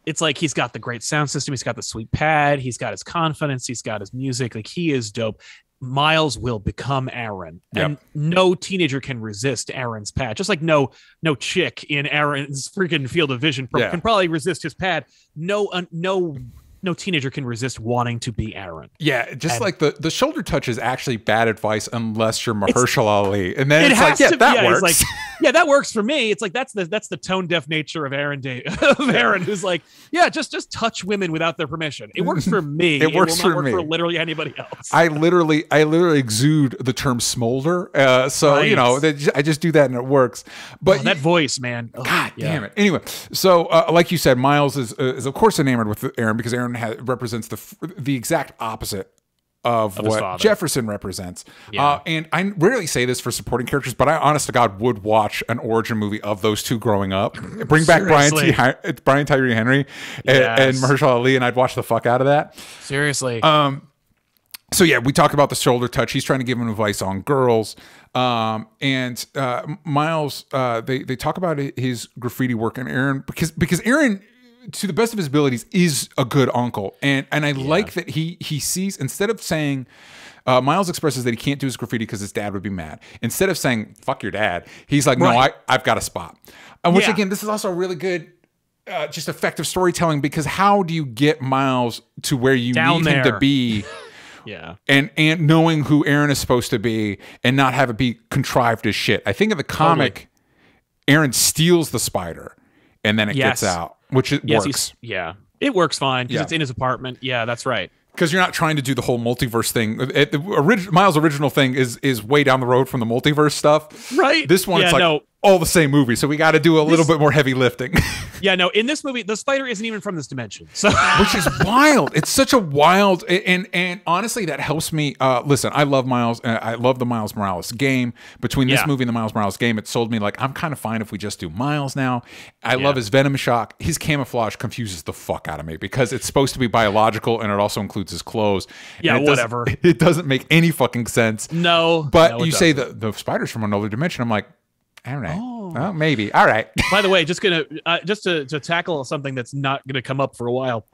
it's like he's got the great sound system, he's got the sweet pad, he's got his confidence, he's got his music. Like he is dope. Miles will become Aaron, and no teenager can resist Aaron's pad. Just like no chick in Aaron's freaking field of vision can probably resist his pad. No teenager can resist wanting to be Aaron. Yeah, like the shoulder touch is actually bad advice unless you're Mahershala Ali. And then it's like, that works. Yeah, that works for me. It's like that's the tone deaf nature of Aaron, who's like, yeah, just touch women without their permission. It works for me. It works will not for work me. for literally anybody else. I literally exude the term smolder. So right. I just do that and it works. But that voice, man. God damn it. Anyway, so like you said, Miles is of course enamored with Aaron because Aaron represents the exact opposite of what Jefferson represents. Yeah. And I rarely say this for supporting characters, but I honest to God would watch an origin movie of those two growing up. Bring back Brian Tyree Henry and Mahershala Ali, and I'd watch the fuck out of that. Seriously. So yeah, we talk about the shoulder touch. He's trying to give him advice on girls. And Miles, they talk about his graffiti work, and Aaron, because Aaron, to the best of his abilities, is a good uncle, and I like that he sees, instead of saying, Miles expresses that he can't do his graffiti because his dad would be mad. Instead of saying "fuck your dad," he's like, "No, I've got a spot." Which again, this is also really good, just effective storytelling, because how do you get Miles to where you need him to be? Yeah, and knowing who Aaron is supposed to be and not have it be contrived as shit. I think in the comic, Aaron steals the spider, and then it gets out. Which it works. It works fine because it's in his apartment. Yeah, that's right. Because you're not trying to do the whole multiverse thing. Miles' original thing is way down the road from the multiverse stuff. Right. This one, it's like all the same movie, so we got to do a little bit more heavy lifting. Yeah, no, in this movie, the spider isn't even from this dimension. So, which is wild. It's such a wild, and honestly, that helps me. Listen, I love Miles. I love the Miles Morales game. Between this movie and the Miles Morales game, it sold me like, I'm kind of fine if we just do Miles now. I love his Venom shock. His camouflage confuses the fuck out of me because it's supposed to be biological, and it also includes his clothes. Yeah, whatever. It doesn't make any fucking sense. No. But you say the spider's from another dimension. I'm like, all right. Oh, maybe. All right. By the way, just to tackle something that's not gonna come up for a while,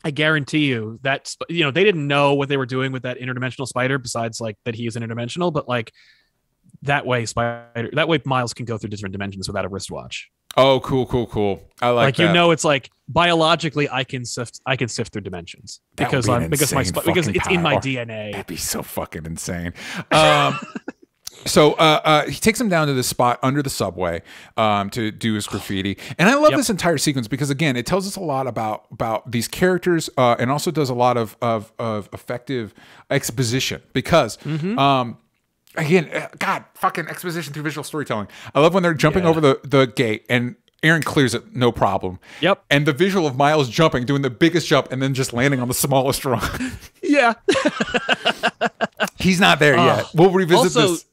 I guarantee you that they didn't know what they were doing with that interdimensional spider, besides like that he is interdimensional, but like that way Miles can go through different dimensions without a wristwatch. Oh, cool. I like that. It's like biologically I can sift through dimensions because it's in my DNA. That'd be so fucking insane. So he takes him down to this spot under the subway to do his graffiti. And I love this entire sequence because, again, it tells us a lot about these characters and also does a lot of effective exposition because, again, God, fucking exposition through visual storytelling. I love when they're jumping over the gate and Aaron clears it, no problem. Yep. And the visual of Miles jumping, doing the biggest jump, and then just landing on the smallest rung. Yeah. He's not there yet. We'll revisit this.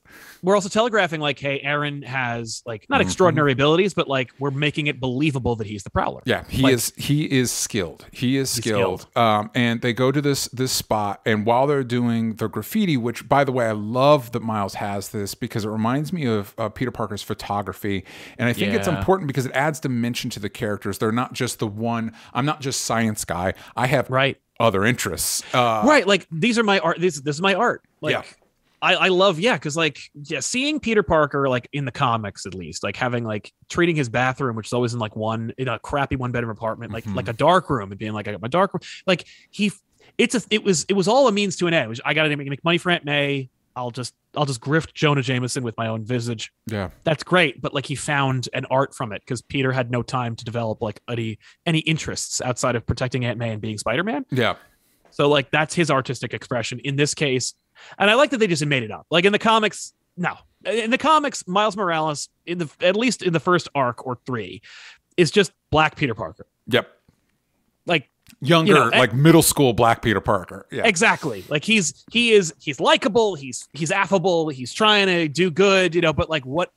We're also telegraphing like, hey, Aaron has like not extraordinary abilities, but like we're making it believable that he's the Prowler. Yeah, he is skilled. He's skilled. And they go to this spot, and while they're doing the graffiti, which by the way, I love that Miles has this because it reminds me of Peter Parker's photography, and I think it's important because it adds dimension to the characters. They're not just the one. I'm not just science guy. I have other interests. Like these are my art. This is my art. Like. I love, because seeing Peter Parker, like in the comics, at least, like having like treating his bathroom, which is always in a crappy 1-bedroom apartment, like a dark room, and being like, I got my dark room. Like it was all a means to an end. I got to make money for Aunt May. I'll just grift Jonah Jameson with my own visage. Yeah, that's great. But like he found an art from it because Peter had no time to develop like any interests outside of protecting Aunt May and being Spider-Man. Yeah. So like that's his artistic expression in this case. And I like that they just made it up. Like in the comics, no. In the comics, Miles Morales, at least in the first arc or 3, is just Black Peter Parker. Yep. Like younger, like middle school Black Peter Parker. Yeah. Exactly. Like he's likable, he's affable, he's trying to do good, but like what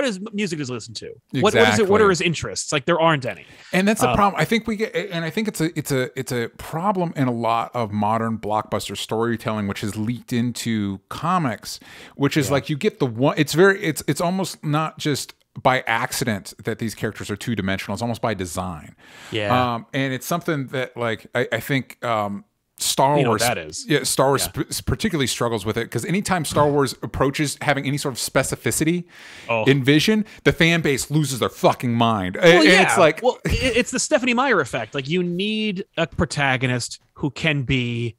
is music is listened to? Exactly. What are his interests? Like there aren't any. And that's the problem. I think it's a problem in a lot of modern blockbuster storytelling, which has leaked into comics, which is like you get the one. It's almost not just by accident that these characters are 2-dimensional. It's almost by design. Yeah. And it's something that like I think. Star Wars, Star Wars particularly struggles with it because anytime Star Wars approaches having any sort of specificity in vision, the fan base loses their fucking mind. And it's like, it's the Stephanie Meyer effect. Like you need a protagonist who can be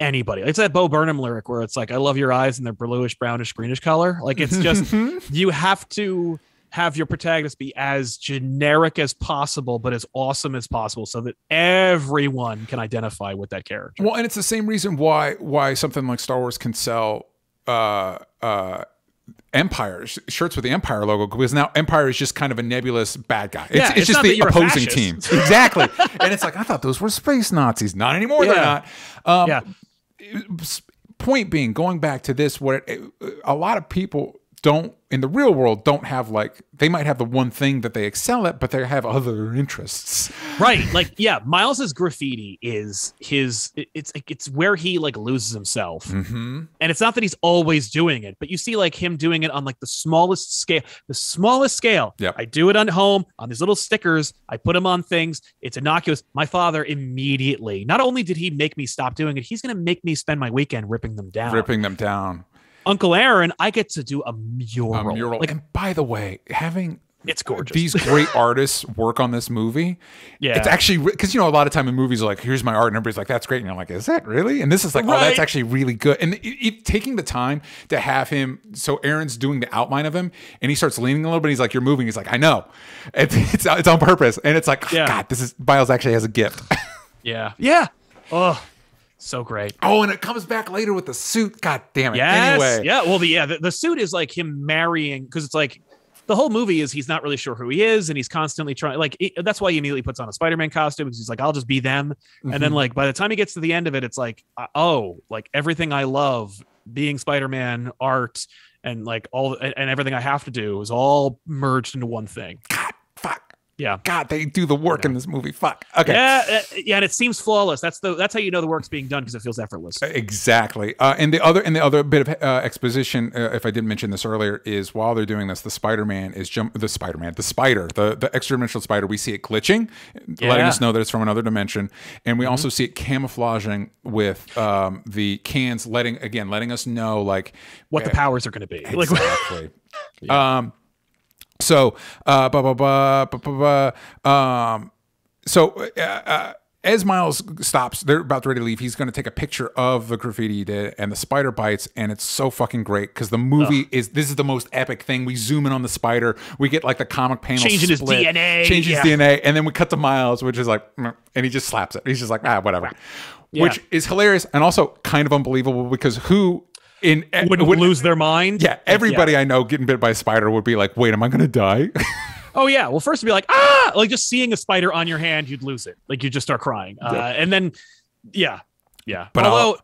anybody. It's that Bo Burnham lyric where it's like, I love your eyes and they're bluish, brownish, greenish color. Like it's just, you have to have your protagonist be as generic as possible, but as awesome as possible, so that everyone can identify with that character. Well, and it's the same reason why something like Star Wars can sell Empire shirts with the Empire logo, because now Empire is just kind of a nebulous bad guy. It's just the opposing team. Exactly. And it's like, I thought those were space Nazis. Not anymore. They're not. Point being, going back to this, a lot of people don't, in the real world, don't have, like, they might have the one thing that they excel at, but they have other interests. Right. Like, yeah, Miles's graffiti is it's where he, like, loses himself. Mm-hmm. And it's not that he's always doing it, but you see, like, him doing it on, like, the smallest scale. Yep. I do it on home, on these little stickers. I put them on things. It's innocuous. My father immediately, not only did he make me stop doing it, he's going to make me spend my weekend ripping them down. Uncle Aaron, I get to do a mural. Like, and by the way, having it's gorgeous. These great artists work on this movie. Yeah, it's actually, because a lot of time in movies are like, here's my art, and everybody's like, that's great, and you're like, is that really? And this is like, oh, that's actually really good. And taking the time to have him, so Aaron's doing the outline of him, and he starts leaning a little bit. He's like, you're moving. He's like, I know, it's on purpose, and it's like, God, Miles actually has a gift. Yeah. Oh. So great. Oh, and it comes back later with the suit. God damn it. Yes. Anyway. Yeah. Well, the suit is like him marrying, because it's like the whole movie is he's not really sure who he is, and he's constantly trying. Like, that's why he immediately puts on a Spider-Man costume, because he's like, I'll just be them. Mm-hmm. And then, like, by the time he gets to the end of it, it's like, oh, like everything I love, being Spider-Man, art, and like and everything I have to do is all merged into one thing. God, fuck. Yeah. God, they do the work in this movie. Fuck. Okay. Yeah, and it seems flawless. That's how you know the work's being done, because it feels effortless. Exactly. And the other bit of exposition, if I didn't mention this earlier, is while they're doing this, the spider, the extra-dimensional spider, we see it glitching, letting us know that it's from another dimension, and we also see it camouflaging with the cans, letting us know, like, what the powers are going to be. Exactly. As Miles stops, they're about ready to leave. He's going to take a picture of the graffiti he did, and the spider bites, and it's so fucking great, because the movie this is the most epic thing. We zoom in on the spider, we get like the comic panel changing his DNA, and then we cut to Miles, which is like, and he just slaps it. He's just like, whatever, which is hilarious and also kind of unbelievable, because would lose their mind. Yeah, everybody I know getting bit by a spider would be like, wait, am I going to die? Oh yeah. Well, first to be like, like just seeing a spider on your hand, you'd lose it. Like, you'd just start crying. And then, yeah. But although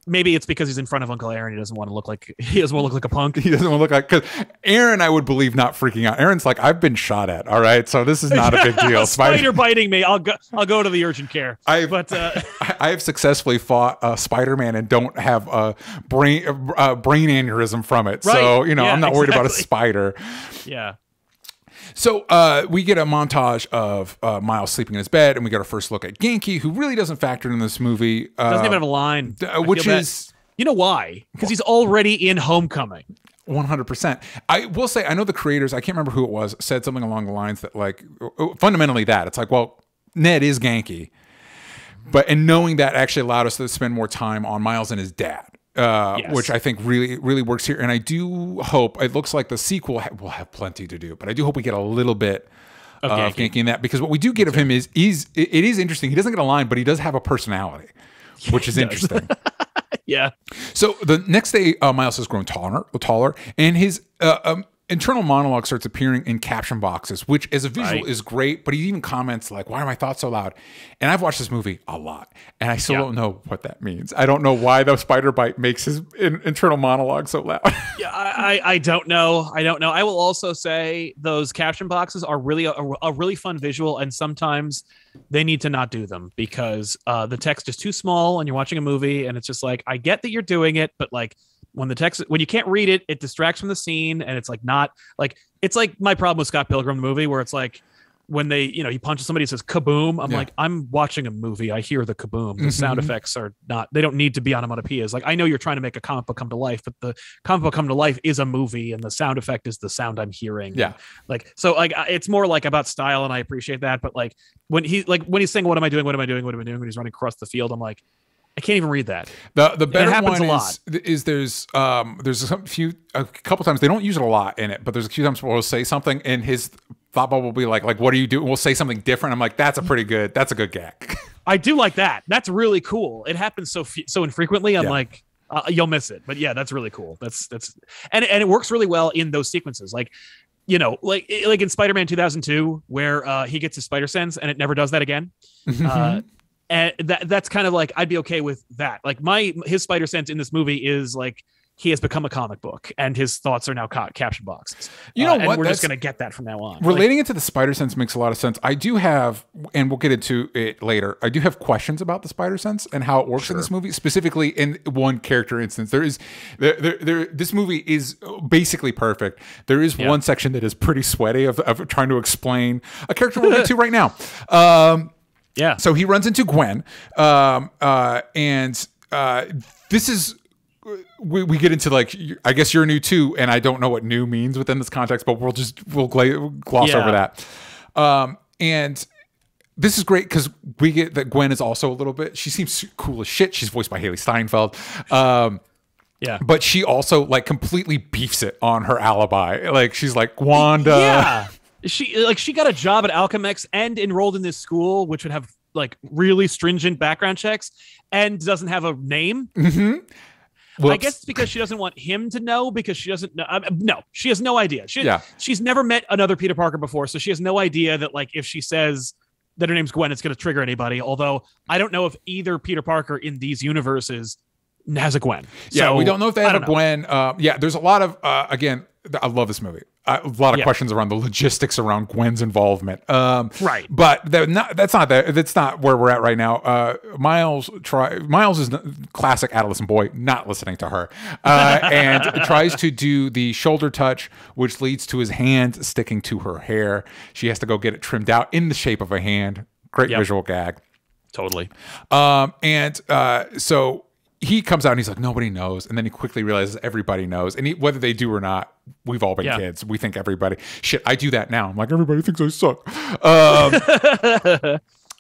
maybe it's because he's in front of Uncle Aaron, he doesn't want to look like a punk. He doesn't want to look like, because Aaron, I would believe, not freaking out. Aaron's like, I've been shot at. All right, so this is not a big deal. Spider biting me. I'll go to the urgent care. I have successfully fought Spider-Man and don't have a brain aneurysm from it. Right. So I'm not worried about a spider. Yeah. So we get a montage of Miles sleeping in his bed, and we get our first look at Genki, who really doesn't factor in this movie. Doesn't even have a line. Which is... You know why? Because he's already in Homecoming. 100%. I will say, I know the creators, I can't remember who it was, said something along the lines that, like, fundamentally that. It's like, well, Ned is Genki. And knowing that actually allowed us to spend more time on Miles and his dad. Which I think really, really works here. And I do hope, it looks like the sequel will have plenty to do, but I do hope we get a little bit of Genki in that, because what we do get of him it is interesting. He doesn't get a line, but he does have a personality, which is interesting. Yeah. So the next day, Miles has grown taller, and his internal monologue starts appearing in caption boxes, which as a visual is great, but he even comments like, why are my thoughts so loud? And I've watched this movie a lot, and I still don't know what that means. I don't know why the spider bite makes his internal monologue so loud. Yeah, I don't know. I will also say those caption boxes are really a really fun visual, and sometimes they need to not do them, because the text is too small and you're watching a movie, and it's just like, I get that you're doing it, but like, when you can't read it, it distracts from the scene, and it's like not like, it's like my problem with Scott Pilgrim the movie, where it's like, when they, he punches somebody, says kaboom. I'm like, I'm watching a movie. I hear the kaboom. The sound effects they don't need to be onomatopoeias. Like, I know you're trying to make a comic book come to life, but the comic book come to life is a movie, and the sound effect is the sound I'm hearing. Yeah. So it's more like about style, and I appreciate that. But like when he's saying, what am I doing? When he's running across the field, I'm like, I can't even read that. The better happens one a lot. is there's a couple times they don't use it a lot in it, but there's a few times where we'll say something and his thought bubble will be like what do you do? And we'll say something different. I'm like, that's a good gag. I do like that. That's really cool. It happens so infrequently. I'm like, you'll miss it. But yeah, that's really cool. That's and it works really well in those sequences. Like, you know, like in Spider-Man 2002, where he gets his spider sense and it never does that again. And that's kind of like, I'd be okay with that. Like his spider sense in this movie is like, he has become a comic book and his thoughts are now caption boxes. You know what? And we're just going to get that from now on. Relating it to the spider sense makes a lot of sense. I do have, and we'll get into it later, I do have questions about the spider sense and how it works in this movie, specifically in one character instance. This movie is basically perfect. There is one section that is pretty sweaty of trying to explain a character we'll get to right now. So he runs into Gwen, and this is, we get into like, I guess you're new too, and I don't know what new means within this context, but we'll gloss over that. And this is great because we get that Gwen is also a little bit, she seems cool as shit. She's voiced by Haley Steinfeld. But she also like completely beefs it on her alibi. Like she's like, Wanda. Yeah. She got a job at Alchemex and enrolled in this school, which would have like really stringent background checks, and doesn't have a name. I guess it's because she doesn't want him to know, because she doesn't know. No, she has no idea. She's never met another Peter Parker before, so she has no idea that like if she says that her name's Gwen, it's going to trigger anybody. Although I don't know if either Peter Parker in these universes has a Gwen. So, we don't know if they have a Gwen. There's a lot of again, I love this movie. A lot of questions around the logistics around Gwen's involvement. Right. But that's not where we're at right now. Miles is classic adolescent boy, not listening to her, and tries to do the shoulder touch, which leads to his hand sticking to her hair. She has to go get it trimmed out in the shape of a hand. Great visual gag. Totally. So he comes out and he's like, nobody knows. And then he quickly realizes everybody knows. And whether they do or not, we've all been kids. We think everybody. Shit, I do that now. I'm like, everybody thinks I suck.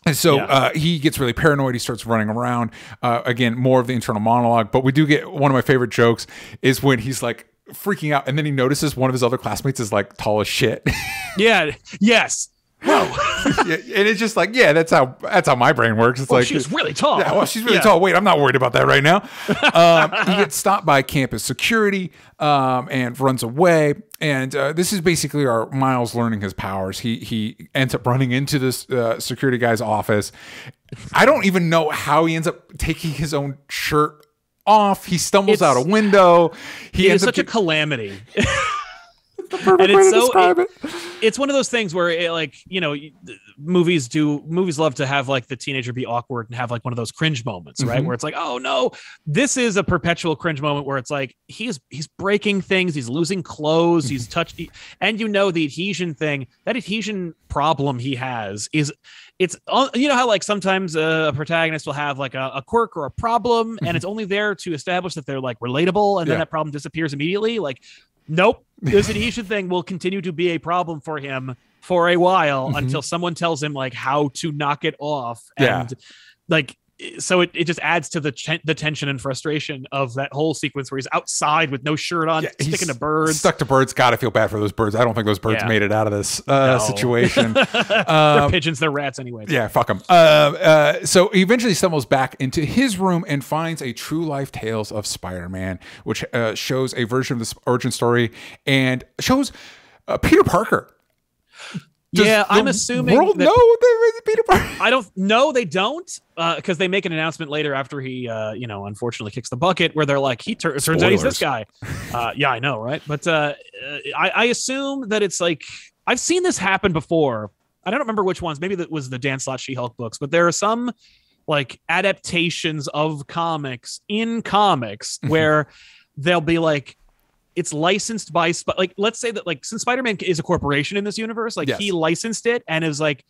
And so he gets really paranoid. He starts running around. Again, more of the internal monologue. But we do get one of my favorite jokes is when he's like freaking out. And then he notices one of his other classmates is like tall as shit. Yes. Whoa. And it's just like, that's how my brain works. It's like, she's really tall. Yeah, well, she's really tall. Wait, I'm not worried about that right now. He gets stopped by campus security and runs away. And this is basically our Miles learning his powers. He ends up running into this security guy's office. I don't even know how he ends up taking his own shirt off. He stumbles out a window. He ends up such a calamity. And it's one of those things where it, like, you know, movies love to have like the teenager be awkward and have like one of those cringe moments, right? Where it's like, oh no, this is a perpetual cringe moment where it's like he's breaking things, he's losing clothes, he's touched, and you know the adhesion thing, that adhesion problem he has is, it's, you know how like sometimes a protagonist will have like a quirk or a problem and it's only there to establish that they're like relatable, and then that problem disappears immediately. Like, nope, this adhesion thing will continue to be a problem for him for a while until someone tells him like how to knock it off. And like, so it just adds to the tension and frustration of that whole sequence where he's outside with no shirt on, sticking to birds. Stuck to birds. God, I feel bad for those birds. I don't think those birds made it out of this situation. They're pigeons, they're rats anyway. Yeah, fuck them. So he eventually stumbles back into his room and finds a True Life Tales of Spider-Man, which shows a version of this origin story and shows Peter Parker. I'm assuming world know there is Peter Parker. I don't know. They don't, because they make an announcement later after he, unfortunately kicks the bucket, where they're like, he turns out he's this guy. I know, right? But I assume that it's like, I've seen this happen before. I don't remember which ones. Maybe that was the Dan Slott She-Hulk books, but there are some like adaptations of comics in comics where they'll be like, it's licensed by, like, let's say that like, since Spider-Man is a corporation in this universe, like he licensed it and is like,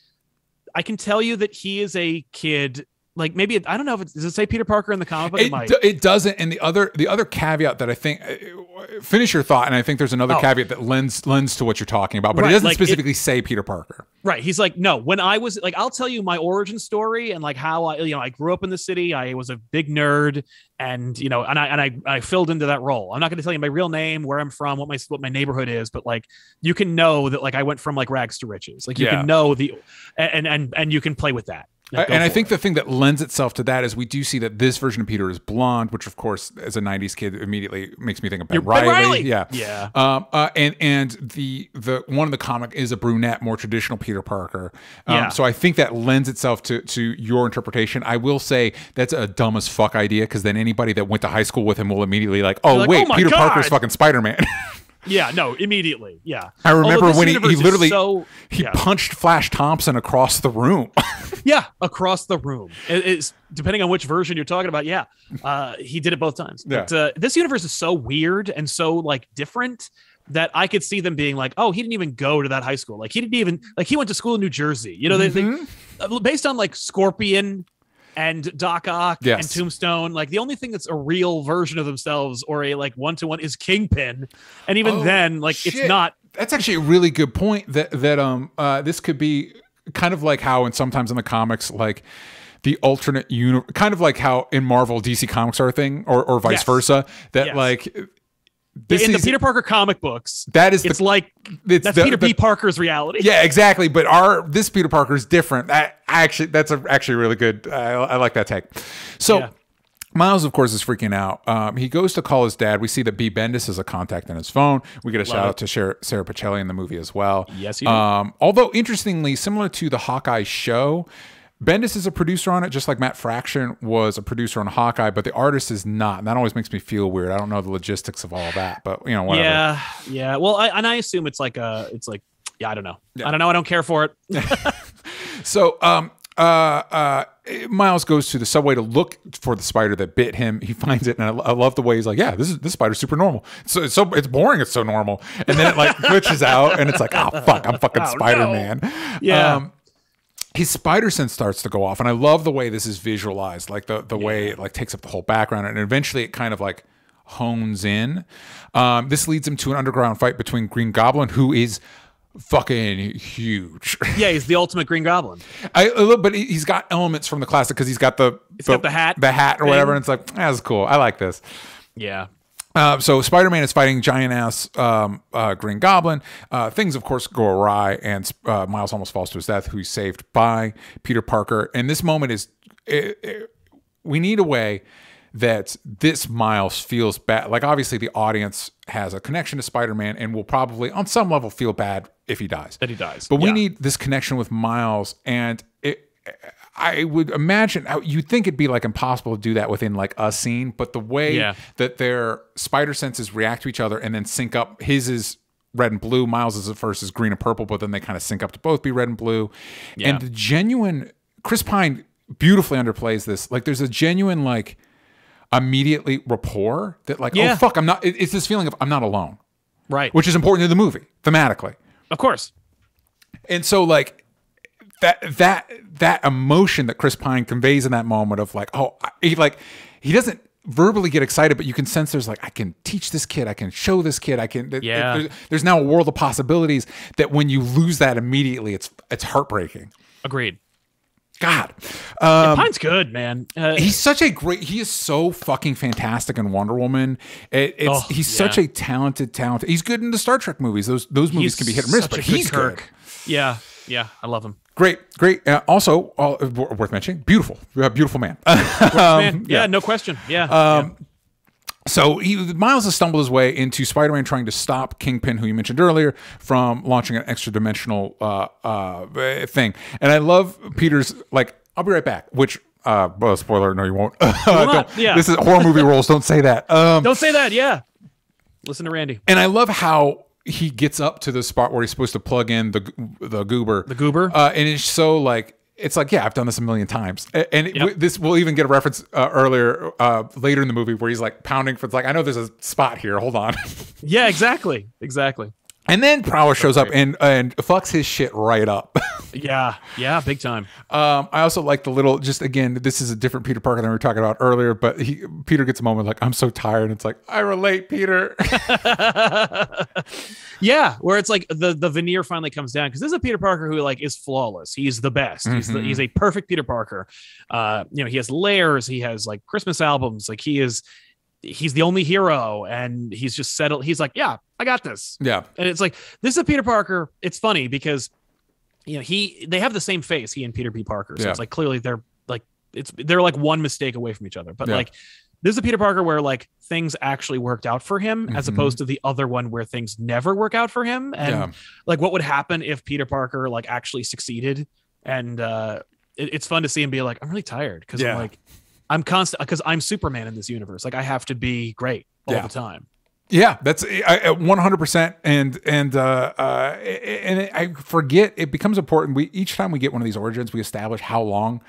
I can tell you that he is a kid like maybe I don't know if does it say Peter Parker in the comic book? It doesn't. And the other caveat that I think finish your thought, and I think there's another caveat that lends to what you're talking about, but it doesn't specifically say Peter Parker. Right. He's like, no. When I was like, I'll tell you my origin story and like how I grew up in the city. I was a big nerd, and I filled into that role. I'm not going to tell you my real name, where I'm from, what my neighborhood is, but like you can know that like I went from like rags to riches. Like you can know and you can play with that. And I think the thing that lends itself to that is we do see that this version of Peter is blonde, which of course, as a '90s kid, immediately makes me think of Ben Reilly. Yeah. And the one in the comic is a brunette, more traditional Peter Parker. So I think that lends itself to your interpretation. I will say that's a dumb as fuck idea, because then anybody that went to high school with him will immediately like, oh wait, Peter Parker's fucking Spider-Man. Yeah, no, immediately. Yeah. I remember when he literally punched Flash Thompson across the room. Yeah, across the room. It's depending on which version you're talking about. Yeah. He did it both times. Yeah. But this universe is so weird and so like different that I could see them being like, oh, he didn't even go to that high school. Like he didn't even like he went to school in New Jersey. You know, they based on like Scorpion and Doc Ock and Tombstone, like the only thing that's a real version of themselves or a like one-to-one is Kingpin, and even then, like it's not. That's actually a really good point. That this could be kind of like how, and sometimes in the comics, like the alternate universe, kind of like how in Marvel DC Comics are a thing, or vice versa. That like. In the Peter Parker comic books, that's Peter B. Parker's reality. Yeah, exactly. But this Peter Parker is different. That's actually really good. I like that take. So Miles, of course, is freaking out. He goes to call his dad. We see that B. Bendis is a contact in his phone. We get a shout out to Sarah Pacelli in the movie as well. Yes, you do. Although interestingly, similar to the Hawkeye show, Bendis is a producer on it, just like Matt Fraction was a producer on Hawkeye, but the artist is not. And that always makes me feel weird. I don't know the logistics of all of that, but whatever. Yeah. Well, I assume it's like I don't know. Yeah. I don't know. I don't care for it. So, Miles goes to the subway to look for the spider that bit him. He finds it, and I love the way he's like, "Yeah, this spider's super normal. So it's boring. It's so normal." And then it like glitches out, and it's like, "Oh fuck, I'm fucking Spider-Man." No. Yeah. His spider sense starts to go off, and I love the way this is visualized, like the way it like takes up the whole background, and eventually it kind of like hones in. This leads him to an underground fight between Green Goblin, who is fucking huge. Yeah, he's the ultimate Green Goblin. But he's got elements from the classic, because he's got the hat or whatever, and it's like, that's cool. I like this. Yeah. So Spider-Man is fighting giant-ass Green Goblin. Things, of course, go awry, and Miles almost falls to his death, who he's saved by Peter Parker. And this moment is... we need a way that this Miles feels bad. Like, obviously, the audience has a connection to Spider-Man and will probably, on some level, feel bad if he dies. That he dies. But we need this connection with Miles, and I would imagine you'd think it'd be like impossible to do that within like a scene, but the way that their spider senses react to each other and then sync up, his is red and blue, Miles is at first is green and purple, but then they kind of sync up to both be red and blue. Yeah. And the genuine, Chris Pine beautifully underplays this. Like there's a genuine like immediately rapport that like, oh fuck, I'm not, it's this feeling of I'm not alone. Right. Which is important to the movie thematically. Of course. And so like, that emotion that Chris Pine conveys in that moment of like, he doesn't verbally get excited, but you can sense there's like, I can teach this kid, I can show this kid, there's now a world of possibilities that when you lose that immediately, it's heartbreaking. Agreed. God. Pine's good, man. He is so fucking fantastic in Wonder Woman. He's such a talented. He's good in the Star Trek movies. Those movies can be hit or miss, but he's good. Yeah, I love him. Great. Also, worth mentioning, beautiful man. Yeah, no question. Yeah. So Miles has stumbled his way into Spider-Man trying to stop Kingpin, who you mentioned earlier, from launching an extra-dimensional thing. And I love Peter's, like, I'll be right back, which, spoiler, no, you won't. This is horror movie rules, don't say that. Don't say that, yeah. Listen to Randy. And I love how he gets up to the spot where he's supposed to plug in the goober. The goober? And it's so, like... It's like, yeah, I've done this a million times. And this will even get a reference later in the movie where he's like pounding for, it's like, I know there's a spot here. Hold on. Yeah, exactly. And then Prowler shows up and fucks his shit right up. yeah, big time. I also like the little, just again, this is a different Peter Parker than we were talking about earlier, but Peter gets a moment like, I'm so tired. And it's like, I relate, Peter. Yeah, where it's like the veneer finally comes down, because this is a Peter Parker who like is flawless. He's the best. He's a perfect Peter Parker. He has layers. He has like Christmas albums. Like he's the only hero, and he's just settled. He's like, yeah, I got this. Yeah. And it's like, this is a Peter Parker. It's funny because, they have the same face, he and Peter B. Parker. So it's like, clearly they're like one mistake away from each other. But like, this is a Peter Parker where like things actually worked out for him, as opposed to the other one where things never work out for him. And like, what would happen if Peter Parker like actually succeeded? And it's fun to see him be like, I'm really tired, because I'm constant, because I'm Superman in this universe. Like, I have to be great all the time. Yeah, that's 100%. And I forget, it becomes important. Each time we get one of these origins, we establish how long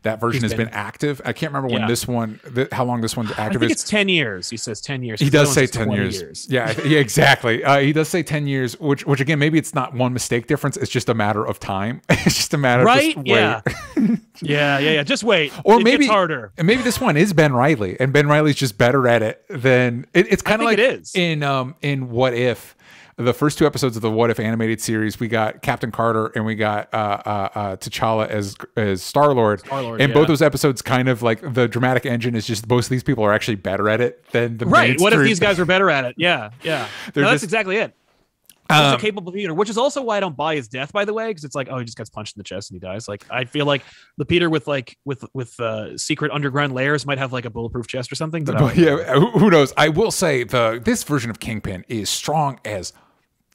that version has been active. I can't remember when this one, how long this one's active. I think it's 10 years. He says 10 years. He does say 10 years. Yeah, exactly. He does say 10 years, which again, maybe it's not one mistake difference. It's just a matter of time. It's just a matter of just wait. Yeah. Just wait. Or it maybe gets harder. And maybe this one is Ben Reilly, and Ben Reilly's just better at it than it's kind of like it is. In What If, the first 2 episodes of the What If animated series, we got Captain Carter and we got T'Challa as Star-Lord. And both those episodes, kind of like the dramatic engine is just both of these people are actually better at it than the mainstream. What if these guys are better at it? Yeah. That's exactly it. He's a capable Peter, which is also why I don't buy his death, by the way, because it's like, oh, he just gets punched in the chest and he dies. Like, I feel like the Peter with secret underground layers might have like a bulletproof chest or something. But who knows? I will say this version of Kingpin is strong as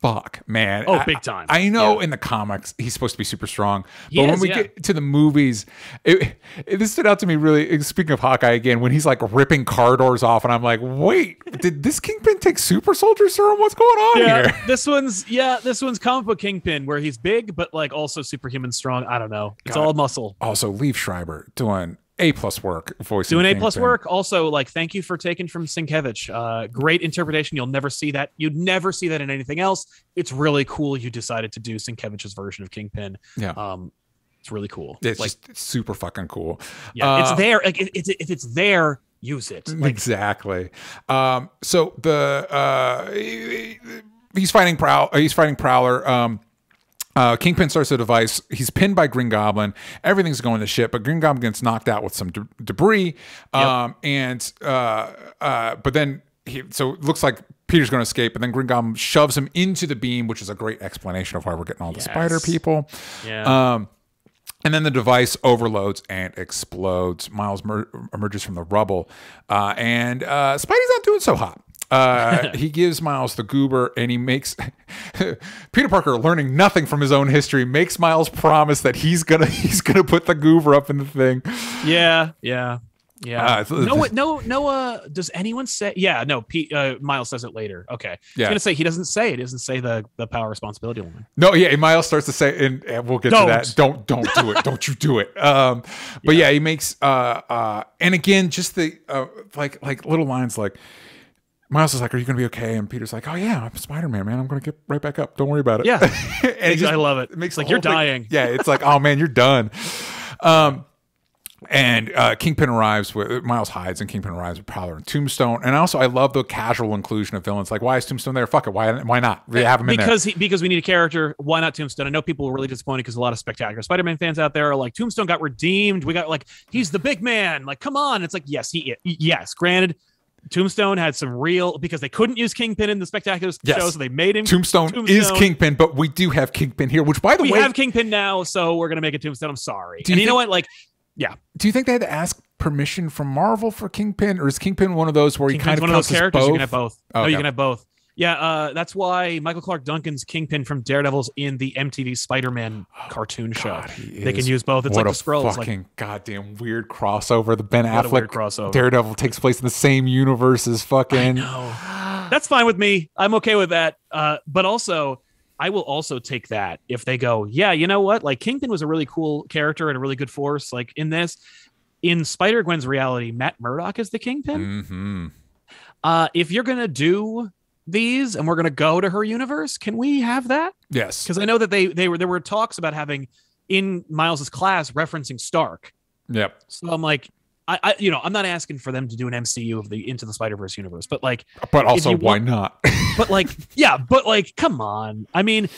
fuck, man. Oh, big time. I know in the comics he's supposed to be super strong, but when we get to the movies, this stood out to me really. Speaking of Hawkeye again, when he's like ripping car doors off, and I'm like, wait, did this Kingpin take super soldier serum? What's going on here? This one's comic book Kingpin, where he's big but like also superhuman strong. I don't know. It's all muscle. Also, Liev Schreiber doing A+ work voicing doing A+ work. Also, like, thank you for taking from Sienkiewicz. Great interpretation. You'd never see that in anything else. It's really cool you decided to do Sienkiewicz's version of Kingpin. It's really cool. It's super fucking cool. It's there. Like, if it's there, use it. Like, exactly. So he's fighting Prowler. Kingpin starts a device. He's pinned by Green Goblin. Everything's going to shit, but Green Goblin gets knocked out with some debris. But then so it looks like Peter's going to escape, and then Green Goblin shoves him into the beam, which is a great explanation of why we're getting all the spider people. And then the device overloads and explodes. Miles emerges from the rubble, and Spidey's not doing so hot. He gives Miles the goober, and he makes Peter Parker, learning nothing from his own history, makes Miles promise that he's gonna put the goober up in the thing. Noah, does anyone say? Yeah, no. Miles says it later. Okay, I was gonna say he doesn't say it. He doesn't say the power responsibility line. No, Miles starts to say, and we'll get to that. Don't do it. Don't you do it. But he makes and again, just the like little lines like. Miles is like, are you going to be okay? And Peter's like, oh, yeah, I'm Spider-Man, man. I'm going to get right back up. Don't worry about it. Yeah. And I love it. It makes like, you're dying. Yeah, it's like, oh, man, you're done. And Kingpin arrives with Miles hides, and Kingpin arrives with Prowler and Tombstone. And also, I love the casual inclusion of villains. Like, why is Tombstone there? Fuck it. Why not? They have him in there. Because we need a character. Why not Tombstone? I know people were really disappointed because a lot of Spectacular Spider-Man fans out there are like, Tombstone got redeemed. We got like, he's the big man. Like, come on. It's like, yes, granted. Tombstone had some real, because they couldn't use Kingpin in the Spectacular show, so they made him. Tombstone is Kingpin, but we do have Kingpin here, which, by the way, we have Kingpin now, so we're gonna make it Tombstone. I'm sorry. You know what? Like, yeah. Do you think they had to ask permission from Marvel for Kingpin, or is Kingpin one of those where Kingpin's he kind of one of those characters? You can have both. Okay. No, you can have both. Yeah, that's why Michael Clark Duncan's Kingpin from Daredevil's in the MTV Spider-Man cartoon show. They can use both. It's what like the Skrulls. Fucking goddamn weird crossover. The Ben Affleck crossover. Daredevil takes place in the same universe as fucking. I know. That's fine with me. I'm okay with that. But also, I will also take that if they go, yeah, you know what? Like, Kingpin was a really cool character and a really good force. Like, in this, in Spider-Gwen's reality, Matt Murdock is the Kingpin. Mm-hmm. If you're gonna do these and we're going to go to her universe. Can we have that? Yes. Because I know that there were talks about having in Miles's class referencing Stark. Yep. So I'm like, I'm not asking for them to do an MCU of the Into the Spider-Verse universe, but also why not? but come on. I mean,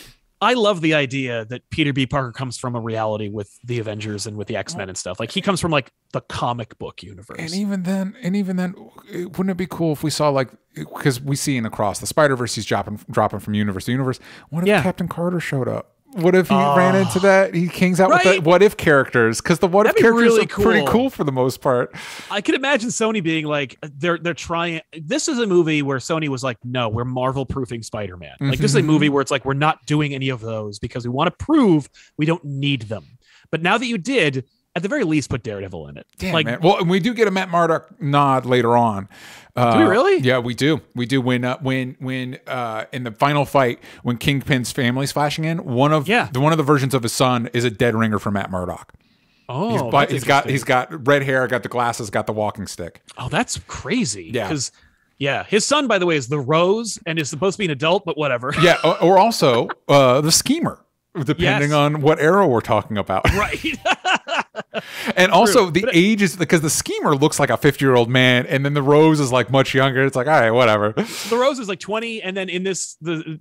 I love the idea that Peter B. Parker comes from a reality with the Avengers and with the X-Men and stuff. Like he comes from like the comic book universe. And even then, wouldn't it be cool if we saw because we see in Across the Spider-Verse, he's dropping from universe to universe. What if Captain Carter showed up? What if he ran into that? He hangs out with the what if characters, because the what if characters really are pretty cool for the most part. I could imagine Sony being like, they're trying. This is a movie where Sony was like, no, we're Marvel proofing Spider-Man. Like this is a movie where it's like, we're not doing any of those because we want to prove we don't need them. But now that you did, at the very least, put Daredevil in it. Damn, man. Well, and we do get a Matt Murdock nod later on. Do we really? Yeah, we do. We do. When in the final fight, when Kingpin's family's flashing in, one of the versions of his son is a dead ringer for Matt Murdock. Oh, he's got red hair, got the glasses, got the walking stick. Oh, that's crazy. Yeah. Because his son, by the way, is the Rose and is supposed to be an adult, but whatever. Yeah, or also the Schemer, depending on what era we're talking about. Right. And also the age is because the Schemer looks like a 50-year-old man, and then the Rose is like much younger. It's like, all right, whatever. The Rose is like 20, and then in this, the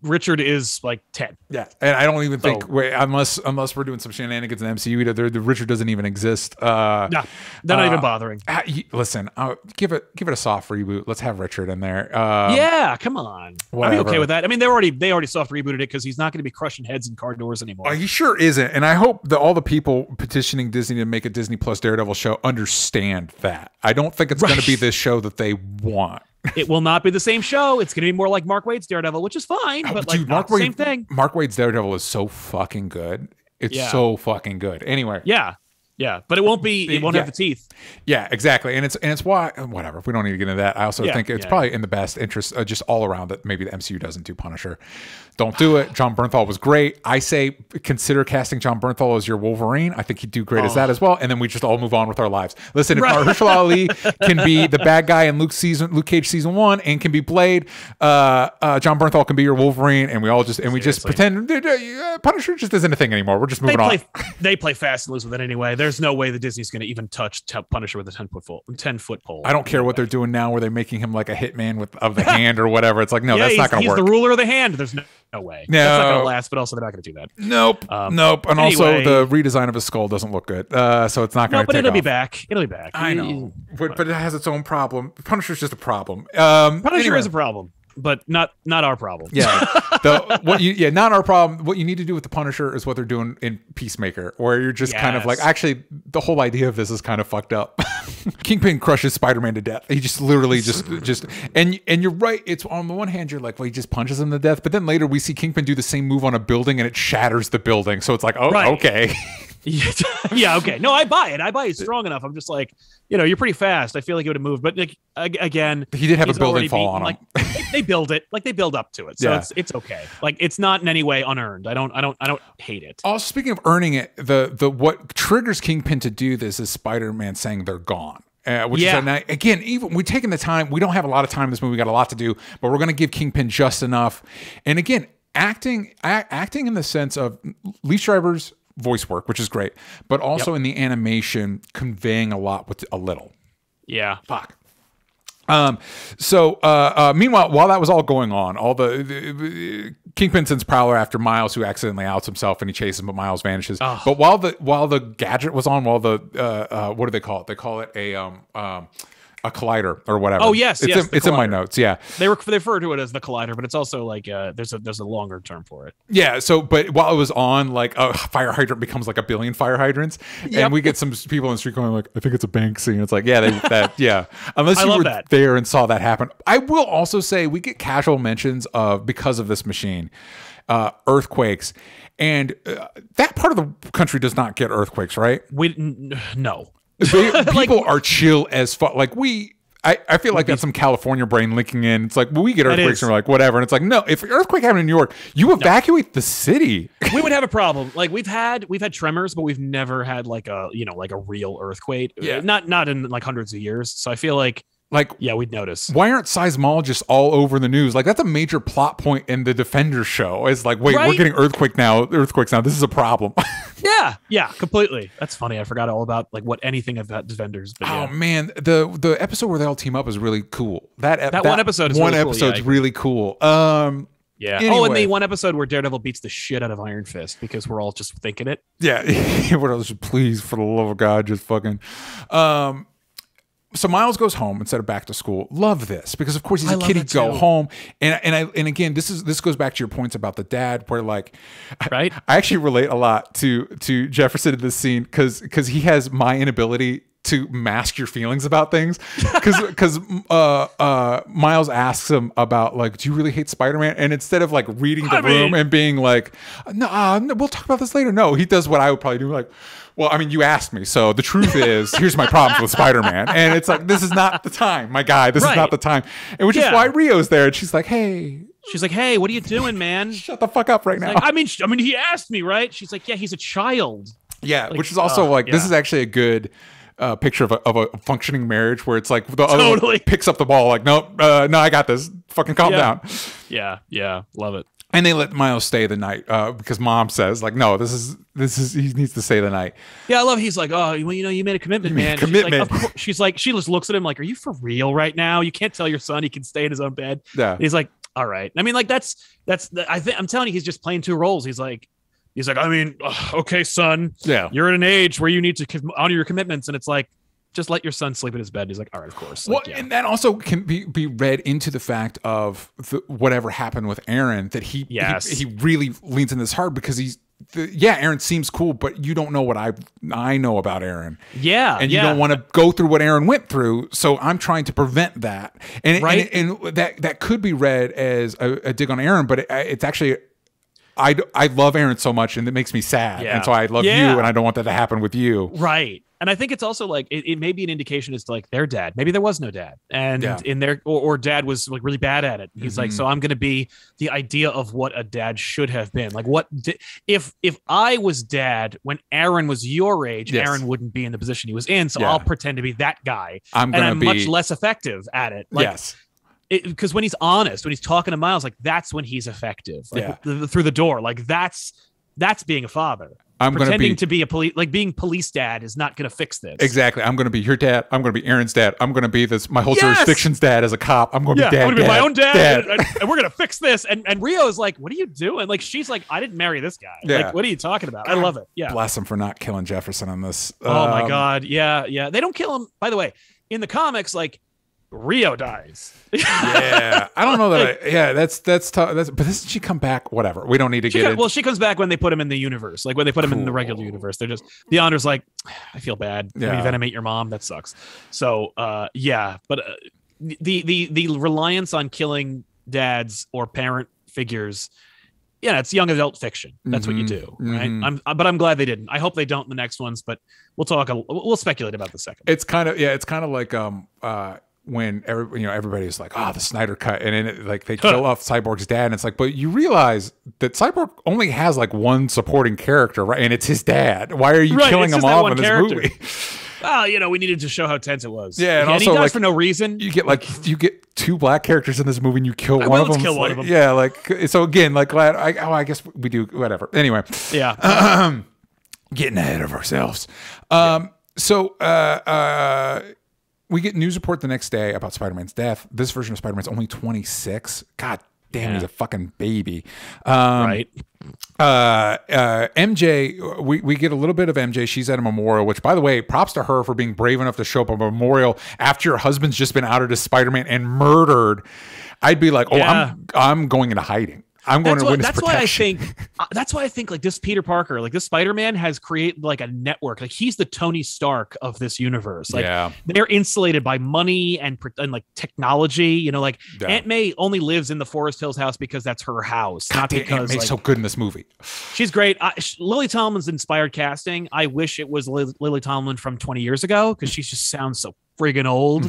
Richard is like 10. Yeah, and I don't even think unless we're doing some shenanigans in the MCU, the Richard doesn't even exist. No, they're not even bothering. Listen, give it a soft reboot. Let's have Richard in there. Come on. Whatever. I'd be okay with that. I mean, they already soft rebooted it because he's not going to be crushing heads in car doors anymore. He sure isn't, and I hope that all the people petitioning Disney to make a Disney Plus Daredevil show understand that. I don't think it's going to be this show that they want. It will not be the same show. It's going to be more like Mark Waid's Daredevil, which is fine, but dude, not the same thing. Mark Waid's Daredevil is so fucking good. It's so fucking good. Anyway. Yeah, but it won't be. It won't have the teeth. Yeah, exactly, and it's why whatever. We don't need to get into that. I also think it's probably in the best interest, just all around, that maybe the MCU doesn't do Punisher. Don't do it. John Bernthal was great. I say consider casting John Bernthal as your Wolverine. I think he'd do great as that as well. And then we just all move on with our lives. Listen, if Mahershala Ali can be the bad guy in Luke Cage season 1 and can be Blade, John Bernthal can be your Wolverine, and we all just pretend Punisher just isn't a thing anymore. We're just moving on. They play fast and loose with it anyway. There's no way that Disney's going to even touch Punisher with a 10-foot pole. I don't care what they're doing now, where they're making him like a hitman of the hand or whatever. It's like, no, that's not going to work. He's the ruler of the hand. There's no way. No. That's not going to last, but also they're not going to do that. Nope. Nope. And also the redesign of his skull doesn't look good. So it's not going to take off. It'll be back. It'll be back. I know. But it has its own problem. Punisher's just a problem. Punisher is a problem, but not our problem. Yeah. Not our problem. What you need to do with the Punisher is what they're doing in Peacemaker, where you're just kind of like, actually, the whole idea of this is kind of fucked up. Kingpin crushes Spider-Man to death. He just literally just and you're right. It's on the one hand, you're like, well, he just punches him to death, but then later we see Kingpin do the same move on a building and it shatters the building. So it's like, okay. Yeah, okay. No, I buy it. I buy it strong enough. I'm just like, you're pretty fast. I feel like it would have moved, but again, he did have a building fall on him. Like, they build it, like they build up to it, so it's okay. Like it's not in any way unearned. I don't hate it. Also, speaking of earning it, the what triggers Kingpin to do this is Spider-Man saying they're gone. Which is again, even we're taking the time. We don't have a lot of time in this movie. We got a lot to do, but we're going to give Kingpin just enough. And again, acting in the sense of Lee Schreiber's voice work, which is great, but also in the animation, conveying a lot with a little. Yeah. Fuck. Meanwhile, while that was all going on, all the Kingpin sends Prowler after Miles, who accidentally outs himself, and he chases him, but Miles vanishes. Oh. But while the gadget was on, while the what do they call it? They call it a collider or whatever. Oh yes, it's in my notes. Yeah, they refer to it as the collider, but it's also like there's a longer term for it. Yeah. So, but while it was on, like a fire hydrant becomes like a billion fire hydrants, and we get some people in the street going like, "I think it's a Banksy," and it's like, yeah. Unless you were there and saw that happen. I will also say we get casual mentions of, because of this machine, earthquakes, and that part of the country does not get earthquakes, right? No. People are chill as fuck. Like I feel like that's some California brain linking in. It's like, well, we get earthquakes and we're like, whatever. And it's like, no, if an earthquake happened in New York, you evacuate the city. We would have a problem. Like we've had tremors, but we've never had like a real earthquake. Yeah. Not in like hundreds of years. So I feel like Like, yeah, we'd notice. Why aren't seismologists all over the news? Like, that's a major plot point in the Defenders show. It's like, wait, we're getting earthquakes now. This is a problem. Yeah, completely. That's funny. I forgot all about like what anything about Defenders. But oh man, the episode where they all team up is really cool. That one episode is really cool. Yeah. Anyway. Oh, and the one episode where Daredevil beats the shit out of Iron Fist because we're all just thinking it. Yeah. What else? Please, for the love of God, just fucking. So Miles goes home instead of back to school. Love this because of course he's a kid. He'd go home, and again, this goes back to your points about the dad, where like, right? I actually relate a lot to Jefferson in this scene because he has my inability to mask your feelings about things, because Miles asks him about like, do you really hate Spider-Man? And instead of like reading the room and being like, no, we'll talk about this later. No, he does what I would probably do, like, well, I mean, you asked me, so the truth is, here's my problems with Spider-Man. And it's like, this is not the time, my guy. This is not the time. And which is why Rio's there. And she's like, hey. She's like, hey, what are you doing, man? Shut the fuck up right now. Like, I mean, he asked me, right? She's like, yeah, he's a child. Yeah, like, which is also like, this is actually a good picture of a functioning marriage where it's like the other one picks up the ball, like, nope, no, I got this. Fucking calm down. Yeah, love it. And they let Miles stay the night because Mom says, like, no, this is he needs to stay the night. Yeah, I love. He's like, oh, well, you made a commitment, man. She's like, she just looks at him like, are you for real right now? You can't tell your son he can stay in his own bed. Yeah. And he's like, all right. I mean, like I'm telling you, he's just playing two roles. He's like, I mean, okay, son. Yeah. You're at an age where you need to honor your commitments, and it's like, just let your son sleep in his bed. He's like, all right, of course. Like, well, and that also can be read into the fact of whatever happened with Aaron, that he really leans in this hard because Aaron seems cool, but you don't know what I know about Aaron. Yeah. And you don't want to go through what Aaron went through. So I'm trying to prevent that. And that could be read as a dig on Aaron, but it's actually, I love Aaron so much and it makes me sad. Yeah. And so I love you and I don't want that to happen with you. Right. And I think it's also like it may be an indication as to like their dad. Maybe there was no dad, and in their or dad was like really bad at it. He's like, so I'm going to be the idea of what a dad should have been. Like, if I was dad when Aaron was your age, Aaron wouldn't be in the position he was in. So I'll pretend to be that guy. I'm much less effective at it. Like, because when he's honest, when he's talking to Miles, like that's when he's effective. Like through the door, like that's being a father. Pretending to be a police, like being police dad, is not going to fix this. Exactly. I'm going to be your dad. I'm going to be Aaron's dad. I'm going to be my whole jurisdiction's dad as a cop. I'm going to be dad. I'm going to be my own dad. And we're going to fix this. And Rio is like, what are you doing? Like, she's like, I didn't marry this guy. Yeah. Like, what are you talking about? I love it. Yeah. Bless him for not killing Jefferson on this. Oh my God. Yeah. They don't kill him. By the way, in the comics, like, Rio dies. Yeah, I don't know that. That's tough. But doesn't she come back? Whatever. We don't need to get it. Well, she comes back when they put him in the universe. Like when they put him in the regular universe, they're just the Honor's like, I feel bad. Yeah. Venomate your mom. That sucks. So but the reliance on killing dads or parent figures. Yeah, it's young adult fiction. That's what you do, right? But I'm glad they didn't. I hope they don't in the next ones. But we'll speculate about the second. It's kind of like when everybody's like, the Snyder cut, and then like they kill off Cyborg's dad, and it's like, but you realize that Cyborg only has like one supporting character, right? And it's his dad. Why are you killing him off in this movie? Well, we needed to show how tense it was. Yeah, and also he dies like for no reason. You get two black characters in this movie, and you kill one of them. Kill one of them. Yeah, like so again, like glad. I guess we do whatever. Anyway, getting ahead of ourselves. We get news report the next day about Spider-Man's death. This version of Spider-Man's only 26. God damn, he's a fucking baby. Right. MJ, we get a little bit of MJ. She's at a memorial, which, by the way, props to her for being brave enough to show up at a memorial after your husband's just been outed as Spider-Man and murdered. I'd be like, I'm going into hiding. I'm going to witness protection. That's why I think like this Peter Parker, like this Spider-Man has created like a network. Like he's the Tony Stark of this universe. Like they're insulated by money and like technology. Like Aunt May only lives in the Forest Hills house because that's her house, not because Aunt May's so good in this movie. She's great. Lily Tomlin's inspired casting. I wish it was Lily Tomlin from 20 years ago because she just sounds so friggin' old.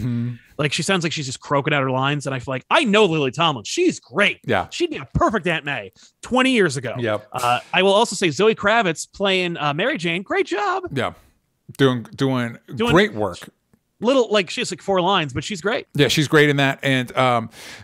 Like she sounds like she's just croaking out her lines, and I feel like I know Lily Tomlin. She's great. Yeah, she'd be a perfect Aunt May 20 years ago. Yep. I will also say Zoe Kravitz playing Mary Jane. Great job. Yeah, doing great work. Little, like, she has like 4 lines, but she's great. Yeah, she's great in that. And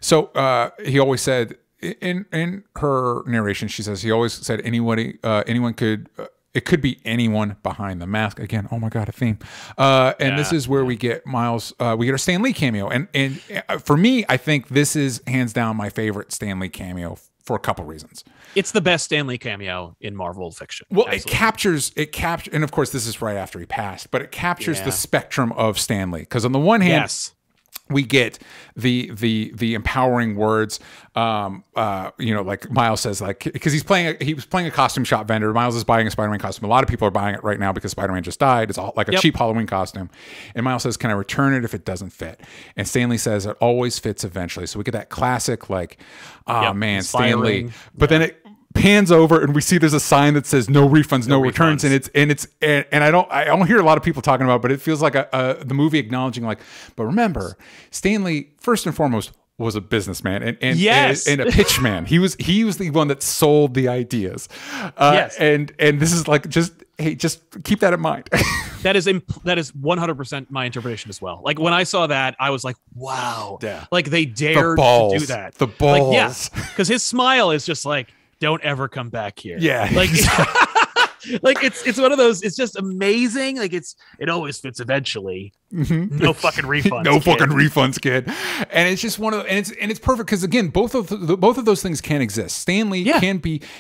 so he always said in her narration, she says he always said anyone could. It could be anyone behind the mask. Again, oh my God, a theme. And this is where we get Miles, we get our Stan Lee cameo. And for me, I think this is hands down my favorite Stan Lee cameo for a couple reasons. It's the best Stan Lee cameo in Marvel fiction. Well, it captures, and of course this is right after he passed, but it captures the spectrum of Stan Lee. Because on the one hand, we get the empowering words, like Miles says, like, because he was playing a costume shop vendor. Miles is buying a Spider-Man costume. A lot of people are buying it right now because Spider-Man just died. It's all like a cheap Halloween costume. And Miles says, "Can I return it if it doesn't fit?" And Stanley says, "It always fits eventually." So we get that classic, like, oh man, Stanley. But then it pans over and we see there's a sign that says no refunds, no returns. And I don't hear a lot of people talking about it, but it feels like the movie acknowledging, like, but remember, Stanley first and foremost was a businessman and a pitch man. He was the one that sold the ideas. And this is like, just keep that in mind. That is 100% my interpretation as well. Like, when I saw that, I was like, wow. Yeah. Like, they dared to do that. The balls. Like, yeah. Because his smile is just like, don't ever come back here. Yeah. Like, like it's one of those, it's just amazing. Like, it always fits eventually. No fucking refunds. No fucking refunds, kid. And it's just one of and it's perfect because, again, both of those things can exist. Stanley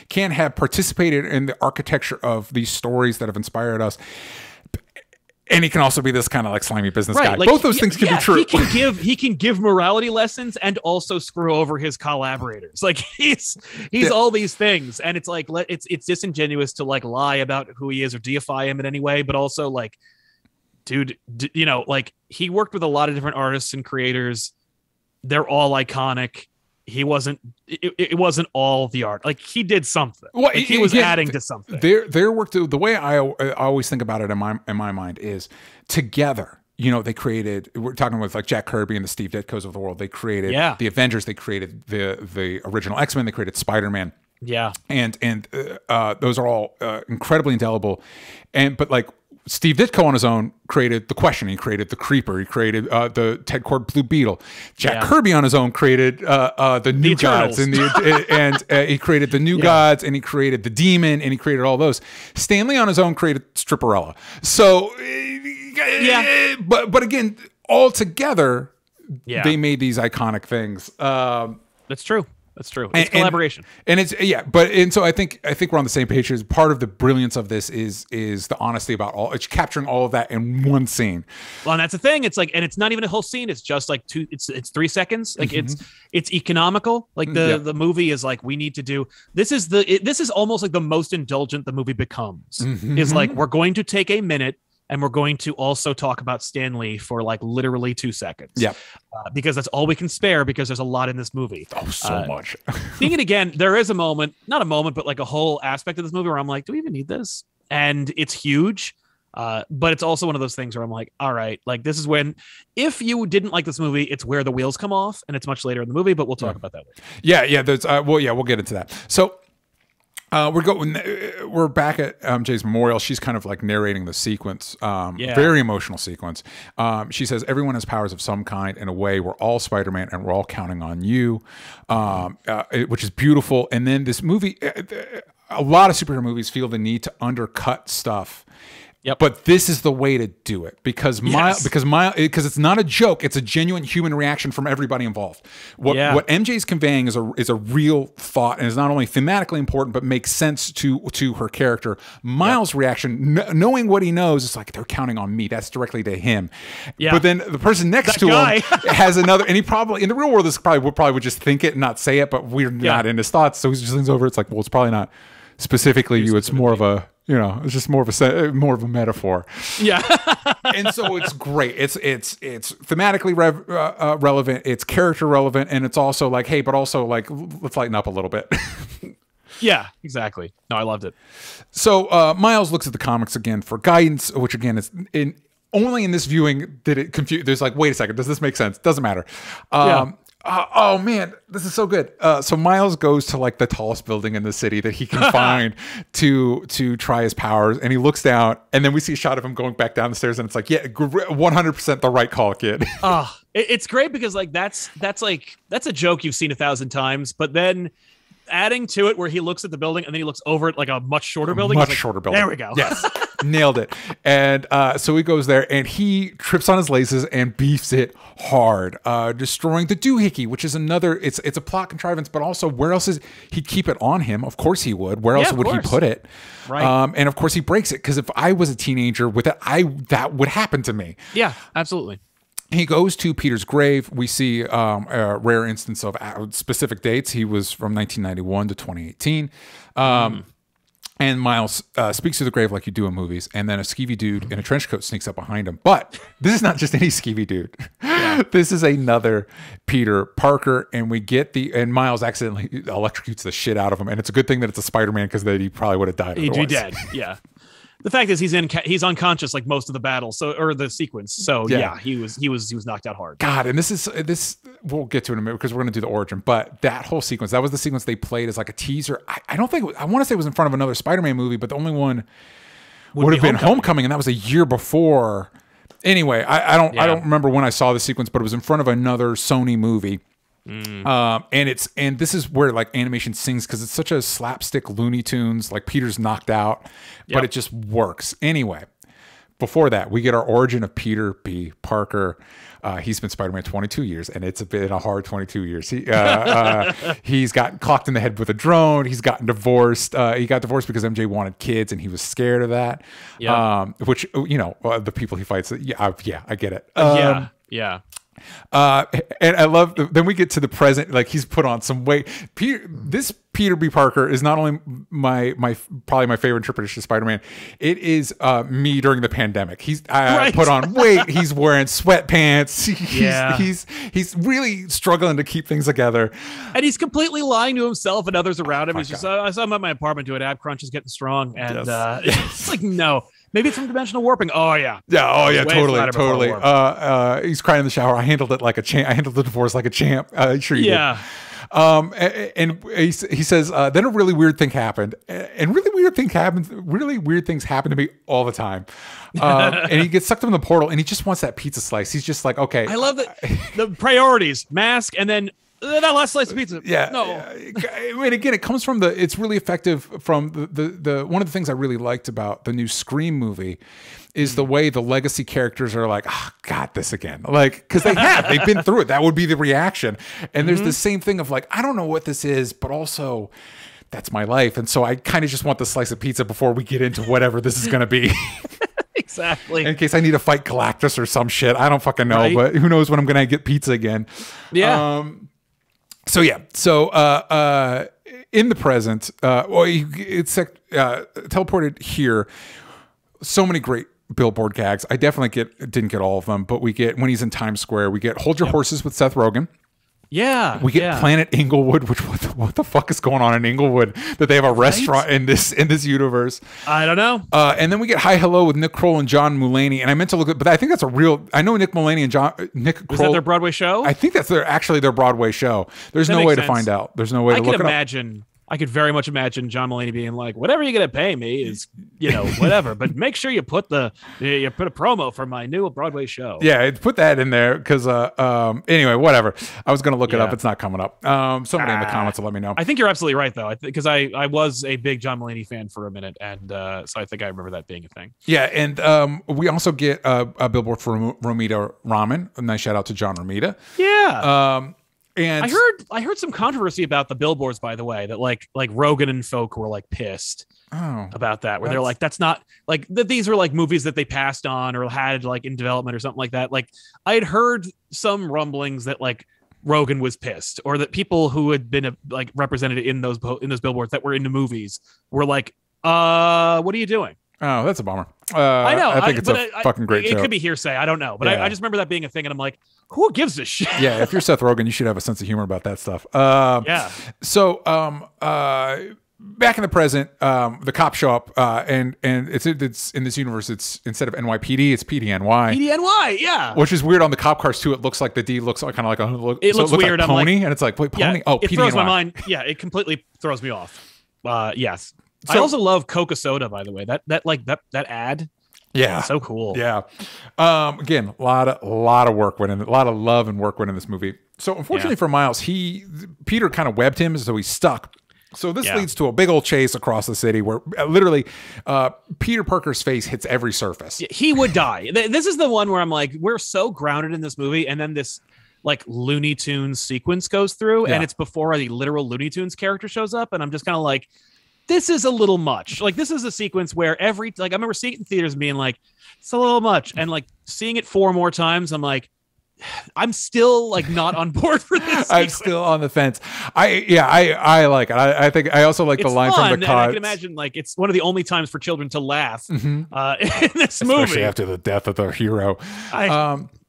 can have participated in the architecture of these stories that have inspired us. And he can also be this kind of like slimy business guy. Like, both those things can be true. He can give morality lessons and also screw over his collaborators. Like, he's all these things, and it's like it's disingenuous to like lie about who he is or deify him in any way. But also, like, dude, like, he worked with a lot of different artists and creators. They're all iconic. It wasn't all the art. Like, he did something. Well, like, he was adding to something. Their work, the way I always think about it in my mind is together. They created. We're talking with like Jack Kirby and the Steve Ditkos of the world. They created the Avengers. They created the original X-Men. They created Spider-Man. Yeah, and those are all incredibly indelible. But like, Steve Ditko on his own created The Question. He created The Creeper. He created the Ted Kord Blue Beetle. Jack Kirby on his own created the New Gods, and he created the New Gods, and he created the Demon, and he created all those. Stan Lee on his own created Stripperella. So but again, all together, they made these iconic things. That's true. That's true. It's collaboration. So I think we're on the same page. Part of the brilliance of this is the honesty about it's capturing all of that in one scene. Well, and that's the thing. It's like, and it's not even a whole scene. It's just like it's 3 seconds. Like, it's economical. Like, the movie is like, we need to do this is almost like the most indulgent the movie becomes. Is like, we're going to take a minute and we're going to also talk about Stan Lee for like literally 2 seconds. Yeah. Because that's all we can spare, because there's a lot in this movie. Oh, so much. Seeing it again, there is a moment, not a moment, but like a whole aspect of this movie where I'm like, do we even need this? And it's huge. But it's also one of those things where I'm like, all right, like, this is when, if you didn't like this movie, it's where the wheels come off, and it's much later in the movie, but we'll talk about that later. Yeah. There's, we'll get into that. So, we're back at MJ's memorial. She's kind of like narrating the sequence, very emotional sequence. She says, everyone has powers of some kind. In a way, we're all Spider-Man and we're all counting on you, which is beautiful. And then this movie, a lot of superhero movies feel the need to undercut stuff. Yep. But this is the way to do it, because it's not a joke. It's a genuine human reaction from everybody involved. What MJ's conveying is a real thought, and is not only thematically important, but makes sense to her character. Miles' reaction, knowing what he knows, is like, they're counting on me. That's directly to him. Yeah. But then the person next to him has another, and he probably, in the real world, probably would just think it and not say it, but we're not in his thoughts. So he just leans over. It's like, well, it's probably not specifically you. It's more of a, it's just more of a metaphor. Yeah. And so it's great. It's thematically relevant. It's character relevant. And it's also like, hey, but also like, let's lighten up a little bit. Yeah, exactly. No, I loved it. So Miles looks at the comics again for guidance, which again is only in this viewing did it confuse. There's like, wait a second, does this make sense? Doesn't matter. Oh man, this is so good. So Miles goes to like the tallest building in the city that he can find to try his powers, and he looks down, and then we see a shot of him going back down the stairs, and it's like, yeah, 100% the right call, kid. It's great because like that's a joke you've seen 1,000 times, but then adding to it where he looks at the building and then he looks over at like a much shorter building. Much shorter building. There we go. Yes. Nailed it. And so he goes there and he trips on his laces and beefs it hard, destroying the doohickey, which is another, it's a plot contrivance, but also where else is he'd keep it on him? Of course he would. Where else would he put it? Right. And of course he breaks it, because if I was a teenager with it, that would happen to me. Yeah, absolutely. He goes to Peter's grave. We see a rare instance of specific dates. He was from 1991 to 2018. And Miles speaks to the grave like you do in movies, and then a skeevy dude in a trench coat sneaks up behind him. But this is not just any skeevy dude. This is another Peter Parker, and and Miles accidentally electrocutes the shit out of him. And it's a good thing that it's a Spider-Man, because then he probably would have died. He'd be dead. Yeah. The fact is he's unconscious like most of the battle, or the sequence. So yeah, he was knocked out hard. God, and this we'll get to in a minute, because we're going to do the origin. But that whole sequence, that was the sequence they played as like a teaser. I don't think, I want to say it was in front of another Spider-Man movie, but the only one would have been Homecoming, and that was a year before. Anyway, I don't remember when I saw the sequence, but it was in front of another Sony movie. And this is where like animation sings, because it's such a slapstick Looney Tunes, like Peter's knocked out, but it just works. Anyway, before that, we get our origin of Peter B. Parker. He's been Spider-Man 22 years, and it's been a hard 22 years. He's got clocked in the head with a drone. He's gotten divorced. He got divorced because MJ wanted kids, and he was scared of that. Which, the people he fights. I get it. Yeah. And I love, then we get to the present, like he's put on some weight. This Peter B. Parker is not only probably my favorite interpretation of Spider-Man, it is me during the pandemic. He's put on weight, he's wearing sweatpants, he's really struggling to keep things together. And he's completely lying to himself and others around him. He's just, I saw him at my apartment doing ab crunches, getting strong, and it's like, no. Maybe it's from dimensional warping. Oh yeah. Yeah. Oh yeah. Totally. He's crying in the shower. I handled it like a champ. I handled the divorce like a champ. Sure you did. And he says, then a really weird thing happened, and really weird things happen to me all the time. And he gets sucked in the portal, and he just wants that pizza slice. He's just like, okay. I love that the priorities: mask, and then that last slice of pizza. Yeah. No. I mean, again, it comes from it's really effective from the one of the things I really liked about the new Scream movie is the way the legacy characters are like, got this again. Like, because they've been through it. That would be the reaction. And there's the same thing of like, I don't know what this is, but also that's my life. And so I kind of just want the slice of pizza before we get into whatever this is going to be. Exactly. In case I need to fight Galactus or some shit. I don't fucking know, but who knows when I'm going to get pizza again. Yeah. So in the present, it's teleported here. So many great billboard gags. I definitely didn't get all of them, but we get when he's in Times Square. We get Hold Your Horses with Seth Rogen. Yeah, we get Planet Inglewood, which what the fuck is going on in Inglewood that they have a restaurant in this universe? I don't know. And then we get Hi Hello with Nick Kroll and John Mulaney, and I meant to look at, but I think that's a real. I know Nick Mulaney and Nick Kroll. Was that their Broadway show? I think that's their Broadway show. There's no way to find out. There's no way to look it up. I could very much imagine John Mulaney being like, whatever you're going to pay me is, whatever, but make sure you put a promo for my new Broadway show. Yeah, put that in there because, anyway, whatever. I was going to look it up. It's not coming up. Somebody in the comments will let me know. I think you're absolutely right, though, because I was a big John Mulaney fan for a minute, and so I think I remember that being a thing. Yeah, and we also get a billboard for Romita Ramen. A nice shout out to John Romita. Yeah. And I heard some controversy about the billboards, by the way, that like Rogan and folk were like pissed about that, where they're like, that's not like that. These are like movies that they passed on or had like in development or something like that. Like I had heard some rumblings that like Rogan was pissed, or that people who had been like represented in those billboards that were in the movies were like, what are you doing? Oh, that's a bummer. I know. I think it's a fucking great show. It could be hearsay. I don't know. But I just remember that being a thing. And I'm like, who gives a shit? Yeah, if you're Seth Rogen, you should have a sense of humor about that stuff. So back in the present, the cops show up, and it's in this universe. It's instead of NYPD, it's PDNY. PDNY, yeah. Which is weird on the cop cars too. It looks like the D looks like kind of like it looks weird. Like pony, and it's like wait, pony. Oh, it PDNY. Throws my mind. Yeah, it completely throws me off. Yes. So, I also love Coca Soda, by the way. That ad. Yeah, so cool. Yeah. Again, a lot of work went in, a lot of love and work went in this movie. So unfortunately for Miles, Peter kind of webbed him, so he's stuck. So this leads to a big old chase across the city where literally Peter Parker's face hits every surface. He would die. This is the one where I'm like, we're so grounded in this movie, and then this like Looney Tunes sequence goes through, and it's before the literal Looney Tunes character shows up, and I'm just kind of like, this is a little much. Like, this is a sequence where I remember seeing it in theaters and being like, it's a little much. And like seeing it 4 more times, I'm like, I'm still like not on board for this. I'm still on the fence. I like it. I think I also like the line from the cards. I can imagine like it's one of the only times for children to laugh in this movie. Especially after the death of the hero.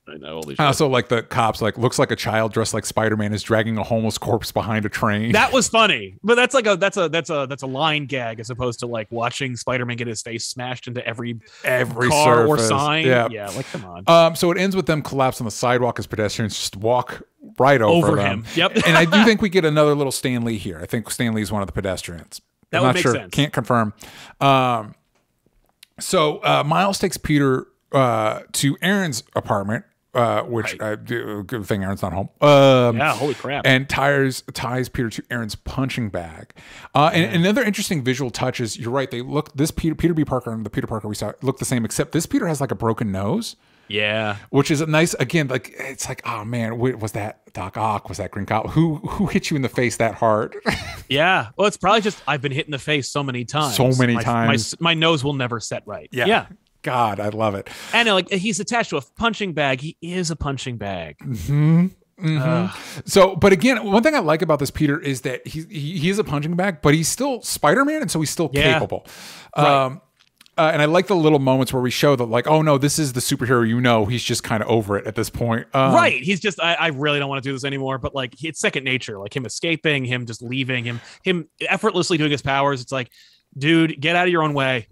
I know. Holy shit. I also like the cops, like, looks like a child dressed like Spider-Man is dragging a homeless corpse behind a train. That was funny, but that's a line gag as opposed to like watching Spider-Man get his face smashed into every car surface. Or sign. Yeah, like come on. So it ends with them collapsed on the sidewalk as pedestrians just walk right over them. Him. Yep. And I do think we get another little Stan Lee here. I think Stan Lee is one of the pedestrians. That would make sense. Can't confirm. So Miles takes Peter to Aaron's apartment. Which good thing Aaron's not home. Holy crap! And ties Peter to Aaron's punching bag. And another interesting visual touch is, you're right. They look, this Peter B. Parker and the Peter Parker we saw look the same, except this Peter has like a broken nose. Yeah, which is a nice, again, like it's like, oh man, was that Doc Ock? Was that Green Goblin? Who hit you in the face that hard? Yeah, well, it's probably just I've been hit in the face so many times. My nose will never set right. Yeah. God, I love it. And like he's attached to a punching bag. He is a punching bag. So, but again, one thing I like about this Peter is that he is a punching bag, but he's still Spider-Man, and so he's still capable. Right. And I like the little moments where we show that, like, oh no, this is the superhero. He's just kind of over it at this point. Right. He's just, I really don't want to do this anymore. But like, it's second nature. Like him escaping, him just leaving, him effortlessly doing his powers. It's like, dude, get out of your own way.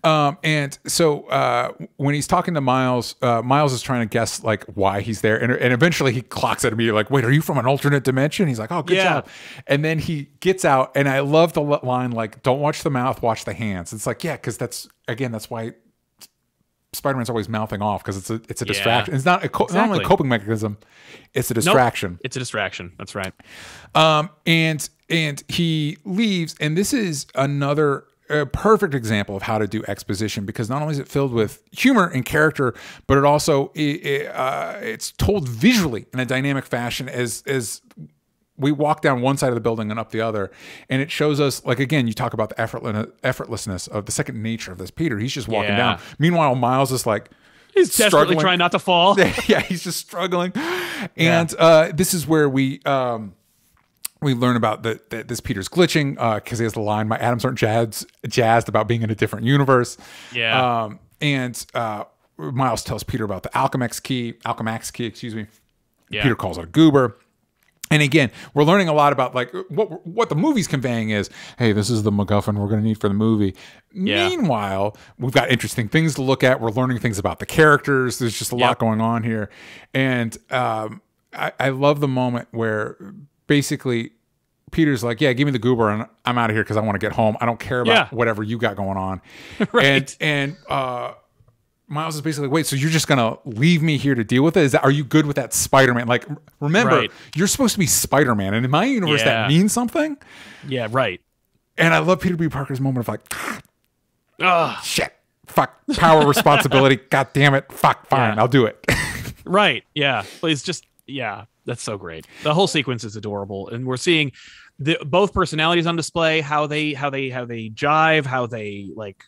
And so when he's talking to Miles, Miles is trying to guess like why he's there, and eventually he clocks at me like, wait, are you from an alternate dimension? He's like, oh, good job. And then he gets out, and I love the line like, don't watch the mouth, watch the hands. It's like, yeah, because that's why Spider-Man's always mouthing off, because it's a distraction. It's not not only a coping mechanism, it's a distraction. Nope. It's a distraction. That's right. And he leaves, and this is another perfect example of how to do exposition, because not only is it filled with humor and character, but it also it's told visually in a dynamic fashion as we walk down one side of the building and up the other, and it shows us, like, again, you talk about the effortlessness of the second nature of this Peter. He's just walking down. Meanwhile, Miles is like, he's desperately trying not to fall. Yeah, he's just struggling. And this is where we learn about that this Peter's glitching, because he has the line, "My atoms aren't jazzed about being in a different universe." Yeah. And Miles tells Peter about the Alchemax key, excuse me. Yeah. Peter calls it a goober. And again, we're learning a lot about like what the movie's conveying is, hey, this is the MacGuffin we're going to need for the movie. Yeah. Meanwhile, we've got interesting things to look at. We're learning things about the characters. There's just a lot going on here. And I love the moment where basically Peter's like, yeah, give me the goober and I'm out of here because I want to get home. I don't care about whatever you got going on. Right. And Miles is basically, wait, so you're just going to leave me here to deal with it? Are you good with that Spider-Man? Like, remember, you're supposed to be Spider-Man. And in my universe, that means something. Yeah, right. And I love Peter B. Parker's moment of like, shit, fuck, power, responsibility. God damn it. Fuck, fine, I'll do it. Right. Yeah. But it's just, that's so great. The whole sequence is adorable. And we're seeing both personalities on display, how they jive, how they like,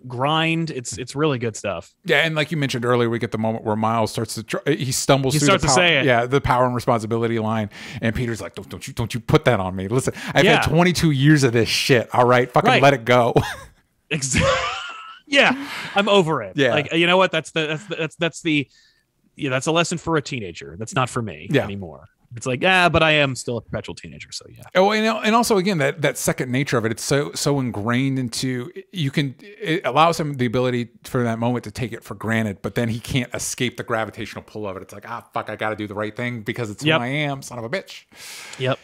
grind. It's really good stuff. Yeah, and like you mentioned earlier, we get the moment where Miles starts to he stumbles through starts to say it. Yeah, the power and responsibility line, and Peter's like, don't you put that on me. Listen, I've had 22 years of this shit. All right, fucking let it go. Exactly. Yeah, I'm over it. Yeah, like, you know what? That's a lesson for a teenager. That's not for me anymore. It's like, but I am still a perpetual teenager, so yeah. Oh, and also again that second nature of it, it's so ingrained into it allows him the ability for that moment to take it for granted, but then he can't escape the gravitational pull of it. It's like, fuck, I got to do the right thing because it's who I am, son of a bitch. Yep.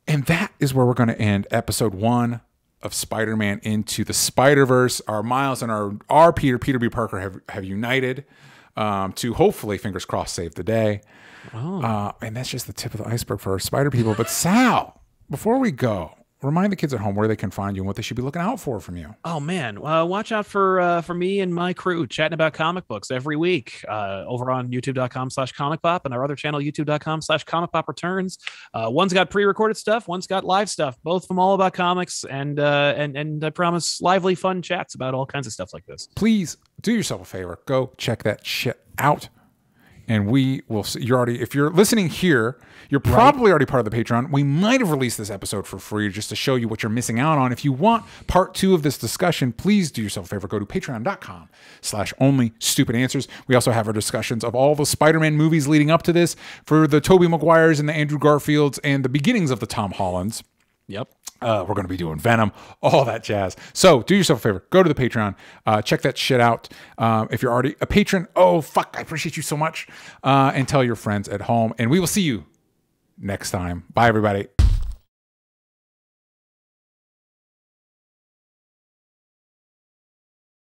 And that is where we're going to end episode 1 of Spider-Man Into the Spider-Verse. Our Miles and our Peter B. Parker have united to hopefully, fingers crossed, save the day. Oh. And that's just the tip of the iceberg for our spider people. But Sal, before we go, remind the kids at home where they can find you and what they should be looking out for from you. Oh man, watch out for me and my crew chatting about comic books every week over on youtube.com/comicpop and our other channel, youtube.com/comicpop returns. One's got pre-recorded stuff, one's got live stuff, both from all about comics, and I promise lively, fun chats about all kinds of stuff like this. Please do yourself a favor, go check that shit out. And we will see. If you're listening here, you're probably already part of the Patreon. We might have released this episode for free just to show you what you're missing out on. If you want part 2 of this discussion, please do yourself a favor. Go to patreon.com/onlystupidanswers. We also have our discussions of all the Spider-Man movies leading up to this for the Tobey Maguires and the Andrew Garfields and the beginnings of the Tom Hollands. Yep. We're going to be doing Venom, all that jazz. So do yourself a favor. Go to the Patreon. Check that shit out. If you're already a patron, I appreciate you so much. And tell your friends at home. And we will see you next time. Bye, everybody.